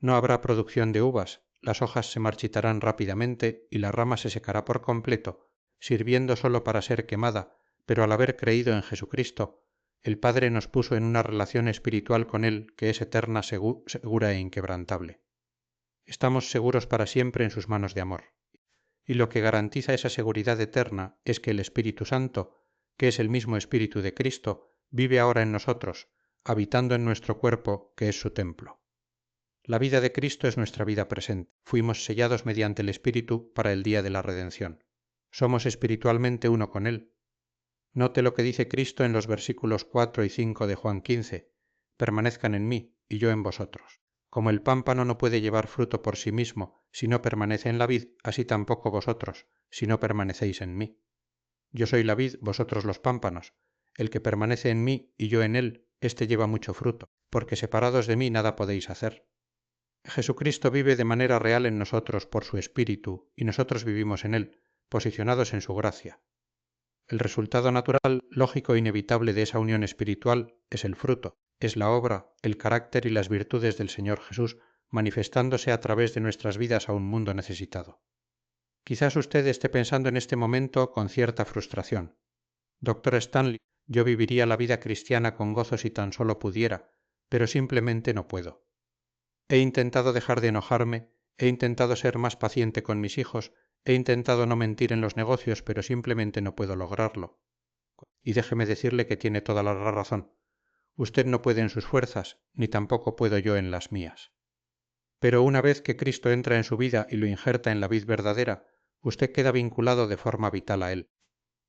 No habrá producción de uvas, las hojas se marchitarán rápidamente y la rama se secará por completo, sirviendo solo para ser quemada, pero al haber creído en Jesucristo, el Padre nos puso en una relación espiritual con Él que es eterna, segura e inquebrantable. Estamos seguros para siempre en sus manos de amor. Y lo que garantiza esa seguridad eterna es que el Espíritu Santo, que es el mismo Espíritu de Cristo, vive ahora en nosotros, habitando en nuestro cuerpo, que es su templo. La vida de Cristo es nuestra vida presente. Fuimos sellados mediante el Espíritu para el día de la redención. Somos espiritualmente uno con Él. Note lo que dice Cristo en los versículos 4 y 5 de Juan 15. Permanezcan en mí, y yo en vosotros. Como el pámpano no puede llevar fruto por sí mismo si no permanece en la vid, así tampoco vosotros, si no permanecéis en mí. Yo soy la vid, vosotros los pámpanos. El que permanece en mí y yo en él, éste lleva mucho fruto, porque separados de mí nada podéis hacer. Jesucristo vive de manera real en nosotros por su Espíritu, y nosotros vivimos en él, posicionados en su gracia. El resultado natural, lógico e inevitable de esa unión espiritual es el fruto, es la obra, el carácter y las virtudes del Señor Jesús manifestándose a través de nuestras vidas a un mundo necesitado. Quizás usted esté pensando en este momento con cierta frustración. Doctor Stanley, yo viviría la vida cristiana con gozo si tan solo pudiera, pero simplemente no puedo. He intentado dejar de enojarme, he intentado ser más paciente con mis hijos, he intentado no mentir en los negocios, pero simplemente no puedo lograrlo. Y déjeme decirle que tiene toda la razón. Usted no puede en sus fuerzas, ni tampoco puedo yo en las mías. Pero una vez que Cristo entra en su vida y lo injerta en la vid verdadera, usted queda vinculado de forma vital a Él.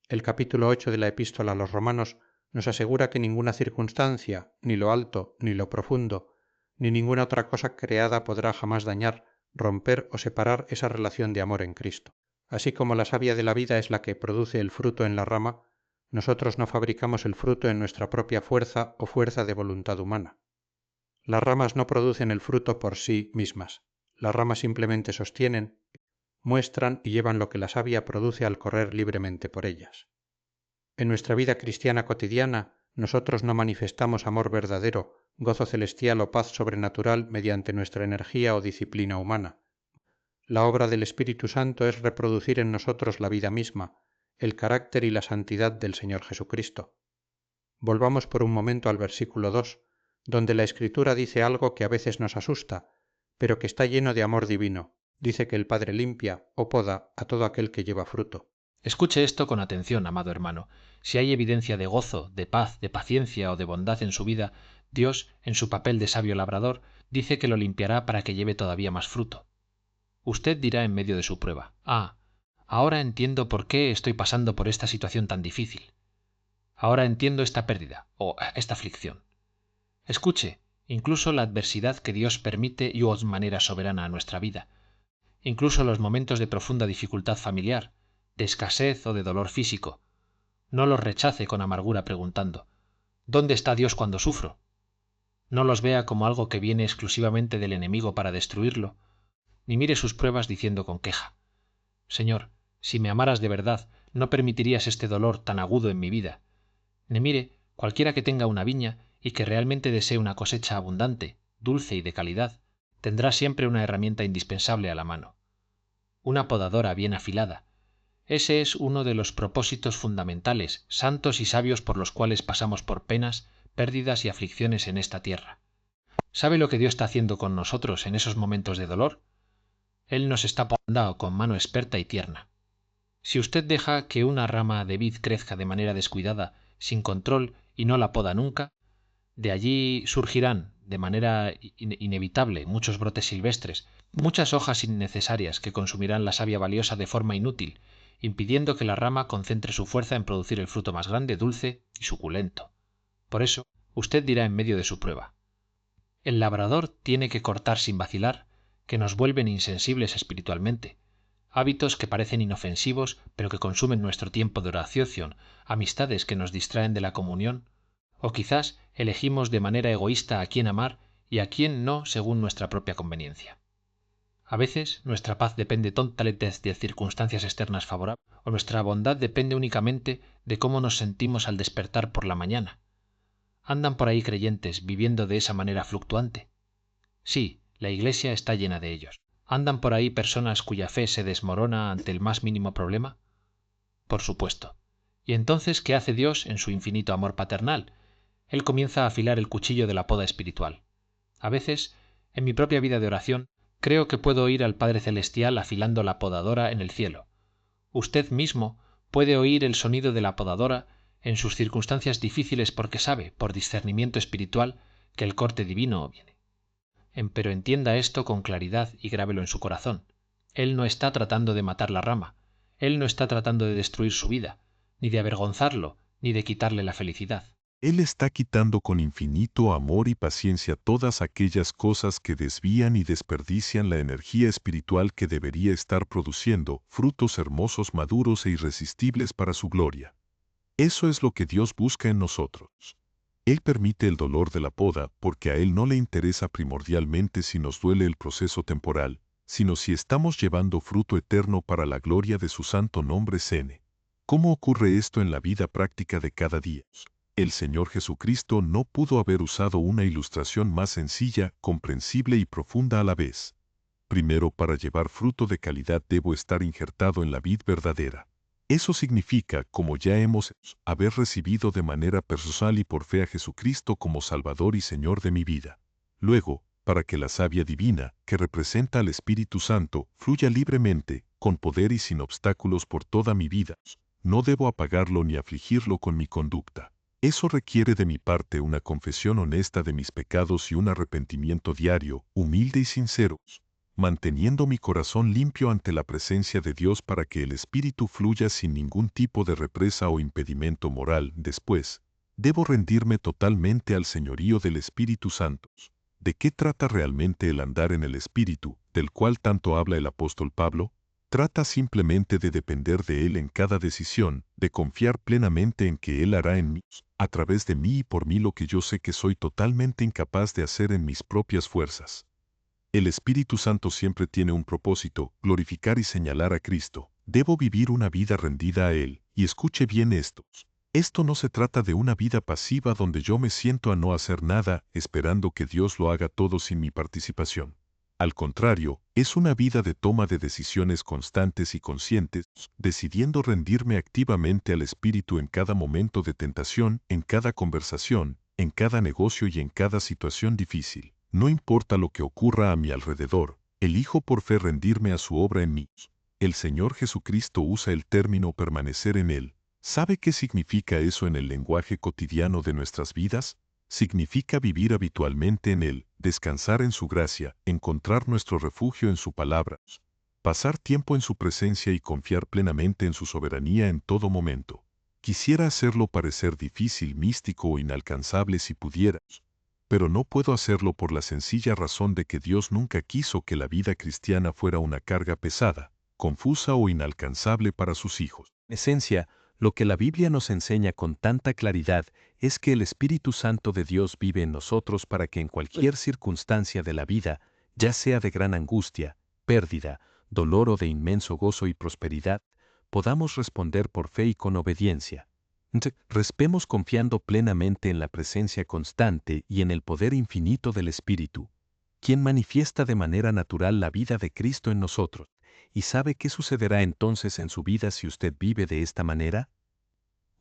El capítulo 8 de la Epístola a los Romanos nos asegura que ninguna circunstancia, ni lo alto, ni lo profundo, ni ninguna otra cosa creada podrá jamás dañar, romper o separar esa relación de amor en Cristo. Así como la savia de la vida es la que produce el fruto en la rama, nosotros no fabricamos el fruto en nuestra propia fuerza o fuerza de voluntad humana. Las ramas no producen el fruto por sí mismas. Las ramas simplemente sostienen, muestran y llevan lo que la savia produce al correr libremente por ellas. En nuestra vida cristiana cotidiana, nosotros no manifestamos amor verdadero, gozo celestial o paz sobrenatural mediante nuestra energía o disciplina humana. La obra del Espíritu Santo es reproducir en nosotros la vida misma, el carácter y la santidad del Señor Jesucristo. Volvamos por un momento al versículo 2, donde la Escritura dice algo que a veces nos asusta, pero que está lleno de amor divino. Dice que el Padre limpia o poda a todo aquel que lleva fruto. Escuche esto con atención, amado hermano. Si hay evidencia de gozo, de paz, de paciencia o de bondad en su vida, Dios, en su papel de sabio labrador, dice que lo limpiará para que lleve todavía más fruto. Usted dirá en medio de su prueba: ahora entiendo por qué estoy pasando por esta situación tan difícil. Ahora entiendo esta pérdida o esta aflicción. Escuche, incluso la adversidad que Dios permite y de manera soberana a nuestra vida, incluso los momentos de profunda dificultad familiar, de escasez o de dolor físico, no los rechace con amargura preguntando: ¿dónde está Dios cuando sufro? No los vea como algo que viene exclusivamente del enemigo para destruirlo, ni mire sus pruebas diciendo con queja: Señor, Si me amaras de verdad, no permitirías este dolor tan agudo en mi vida. Mire, cualquiera que tenga una viña y que realmente desee una cosecha abundante, dulce y de calidad, tendrá siempre una herramienta indispensable a la mano. Una podadora bien afilada. Ese es uno de los propósitos fundamentales, santos y sabios por los cuales pasamos por penas, pérdidas y aflicciones en esta tierra. ¿Sabe lo que Dios está haciendo con nosotros en esos momentos de dolor? Él nos está podando con mano experta y tierna. Si usted deja que una rama de vid crezca de manera descuidada, sin control, y no la poda nunca, de allí surgirán, de manera inevitable, muchos brotes silvestres, muchas hojas innecesarias que consumirán la savia valiosa de forma inútil, impidiendo que la rama concentre su fuerza en producir el fruto más grande, dulce y suculento. Por eso, usted dirá en medio de su prueba: el labrador tiene que cortar sin vacilar, que nos vuelven insensibles espiritualmente, hábitos que parecen inofensivos pero que consumen nuestro tiempo de oración, amistades que nos distraen de la comunión, o quizás elegimos de manera egoísta a quién amar y a quién no según nuestra propia conveniencia. A veces nuestra paz depende totalmente de circunstancias externas favorables, o nuestra bondad depende únicamente de cómo nos sentimos al despertar por la mañana. ¿Andan por ahí creyentes viviendo de esa manera fluctuante? Sí, la Iglesia está llena de ellos. ¿Andan por ahí personas cuya fe se desmorona ante el más mínimo problema? Por supuesto. ¿Y entonces qué hace Dios en su infinito amor paternal? Él comienza a afilar el cuchillo de la poda espiritual. A veces, en mi propia vida de oración, creo que puedo oír al Padre Celestial afilando la podadora en el cielo. Usted mismo puede oír el sonido de la podadora en sus circunstancias difíciles porque sabe, por discernimiento espiritual, que el corte divino viene. Pero entienda esto con claridad y grábelo en su corazón. Él no está tratando de matar la rama. Él no está tratando de destruir su vida, ni de avergonzarlo, ni de quitarle la felicidad. Él está quitando con infinito amor y paciencia todas aquellas cosas que desvían y desperdician la energía espiritual que debería estar produciendo frutos hermosos, maduros e irresistibles para su gloria. Eso es lo que Dios busca en nosotros. Él permite el dolor de la poda porque a Él no le interesa primordialmente si nos duele el proceso temporal, sino si estamos llevando fruto eterno para la gloria de su santo nombre. ¿Cómo ocurre esto en la vida práctica de cada día? El Señor Jesucristo no pudo haber usado una ilustración más sencilla, comprensible y profunda a la vez. Primero, para llevar fruto de calidad debo estar injertado en la vid verdadera. Eso significa, como ya hemos haber recibido de manera personal y por fe a Jesucristo como Salvador y Señor de mi vida. Luego, para que la savia divina, que representa al Espíritu Santo, fluya libremente, con poder y sin obstáculos por toda mi vida, no debo apagarlo ni afligirlo con mi conducta. Eso requiere de mi parte una confesión honesta de mis pecados y un arrepentimiento diario, humilde y sincero, manteniendo mi corazón limpio ante la presencia de Dios para que el Espíritu fluya sin ningún tipo de represa o impedimento moral. Después, debo rendirme totalmente al señorío del Espíritu Santo. ¿De qué trata realmente el andar en el Espíritu, del cual tanto habla el apóstol Pablo? Trata simplemente de depender de Él en cada decisión, de confiar plenamente en que Él hará en mí, a través de mí y por mí lo que yo sé que soy totalmente incapaz de hacer en mis propias fuerzas. El Espíritu Santo siempre tiene un propósito, glorificar y señalar a Cristo. Debo vivir una vida rendida a Él, y escuche bien esto. Esto no se trata de una vida pasiva donde yo me siento a no hacer nada, esperando que Dios lo haga todo sin mi participación. Al contrario, es una vida de toma de decisiones constantes y conscientes, decidiendo rendirme activamente al Espíritu en cada momento de tentación, en cada conversación, en cada negocio y en cada situación difícil. No importa lo que ocurra a mi alrededor, elijo por fe rendirme a su obra en mí. El Señor Jesucristo usa el término permanecer en Él. ¿Sabe qué significa eso en el lenguaje cotidiano de nuestras vidas? Significa vivir habitualmente en Él, descansar en su gracia, encontrar nuestro refugio en su palabra, pasar tiempo en su presencia y confiar plenamente en su soberanía en todo momento. Quisiera hacerlo parecer difícil, místico o inalcanzable si pudiera, pero no puedo hacerlo por la sencilla razón de que Dios nunca quiso que la vida cristiana fuera una carga pesada, confusa o inalcanzable para sus hijos. En esencia, lo que la Biblia nos enseña con tanta claridad es que el Espíritu Santo de Dios vive en nosotros para que en cualquier circunstancia de la vida, ya sea de gran angustia, pérdida, dolor o de inmenso gozo y prosperidad, podamos responder por fe y con obediencia. Respemos confiando plenamente en la presencia constante y en el poder infinito del Espíritu, quien manifiesta de manera natural la vida de Cristo en nosotros, y sabe qué sucederá entonces en su vida si usted vive de esta manera.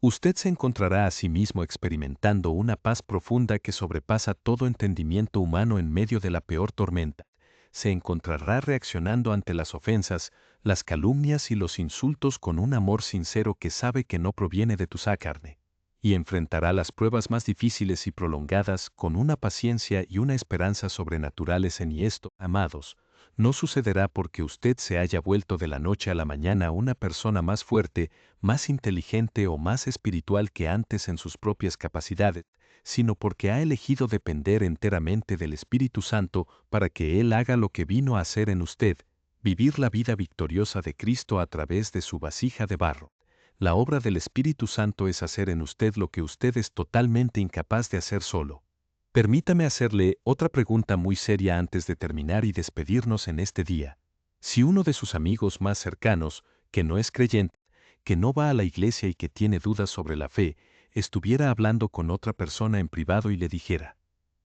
Usted se encontrará a sí mismo experimentando una paz profunda que sobrepasa todo entendimiento humano en medio de la peor tormenta. Se encontrará reaccionando ante las ofensas, las calumnias y los insultos con un amor sincero que sabe que no proviene de tu carne, y enfrentará las pruebas más difíciles y prolongadas con una paciencia y una esperanza sobrenaturales y esto, amados, no sucederá porque usted se haya vuelto de la noche a la mañana una persona más fuerte, más inteligente o más espiritual que antes en sus propias capacidades, sino porque ha elegido depender enteramente del Espíritu Santo para que Él haga lo que vino a hacer en usted, vivir la vida victoriosa de Cristo a través de su vasija de barro. La obra del Espíritu Santo es hacer en usted lo que usted es totalmente incapaz de hacer solo. Permítame hacerle otra pregunta muy seria antes de terminar y despedirnos en este día. Si uno de sus amigos más cercanos, que no es creyente, que no va a la iglesia y que tiene dudas sobre la fe, estuviera hablando con otra persona en privado y le dijera: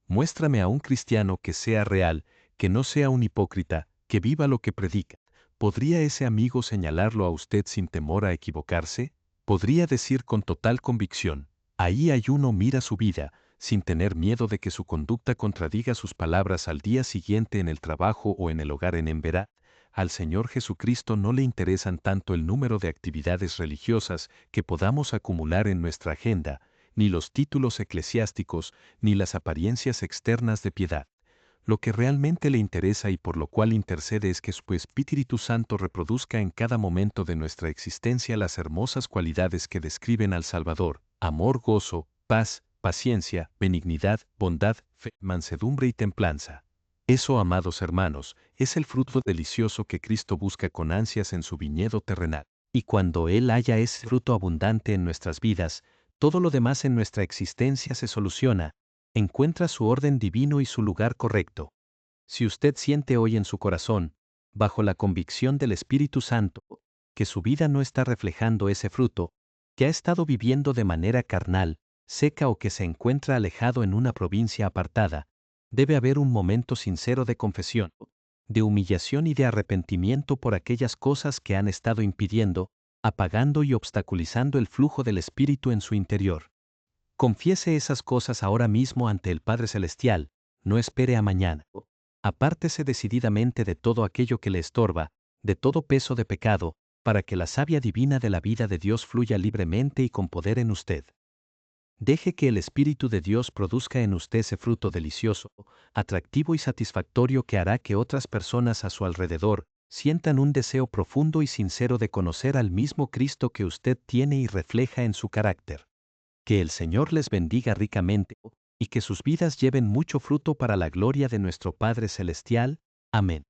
muéstrame a un cristiano que sea real, que no sea un hipócrita, que viva lo que predica, ¿podría ese amigo señalarlo a usted sin temor a equivocarse? ¿Podría decir con total convicción: ahí hay uno, mira su vida, sin tener miedo de que su conducta contradiga sus palabras al día siguiente en el trabajo o en el hogar? En verdad, al Señor Jesucristo no le interesan tanto el número de actividades religiosas que podamos acumular en nuestra agenda, ni los títulos eclesiásticos, ni las apariencias externas de piedad. Lo que realmente le interesa y por lo cual intercede es que su Espíritu Santo reproduzca en cada momento de nuestra existencia las hermosas cualidades que describen al Salvador: amor, gozo, paz, paciencia, benignidad, bondad, fe, mansedumbre y templanza. Eso, amados hermanos, es el fruto delicioso que Cristo busca con ansias en su viñedo terrenal. Y cuando Él haya ese fruto abundante en nuestras vidas, todo lo demás en nuestra existencia se soluciona, encuentra su orden divino y su lugar correcto. Si usted siente hoy en su corazón, bajo la convicción del Espíritu Santo, que su vida no está reflejando ese fruto, que ha estado viviendo de manera carnal, seca o que se encuentra alejado en una provincia apartada, debe haber un momento sincero de confesión, de humillación y de arrepentimiento por aquellas cosas que han estado impidiendo, apagando y obstaculizando el flujo del Espíritu en su interior. Confiese esas cosas ahora mismo ante el Padre Celestial, no espere a mañana. Apártese decididamente de todo aquello que le estorba, de todo peso de pecado, para que la savia divina de la vida de Dios fluya libremente y con poder en usted. Deje que el Espíritu de Dios produzca en usted ese fruto delicioso, atractivo y satisfactorio que hará que otras personas a su alrededor sientan un deseo profundo y sincero de conocer al mismo Cristo que usted tiene y refleja en su carácter. Que el Señor les bendiga ricamente y que sus vidas lleven mucho fruto para la gloria de nuestro Padre Celestial. Amén.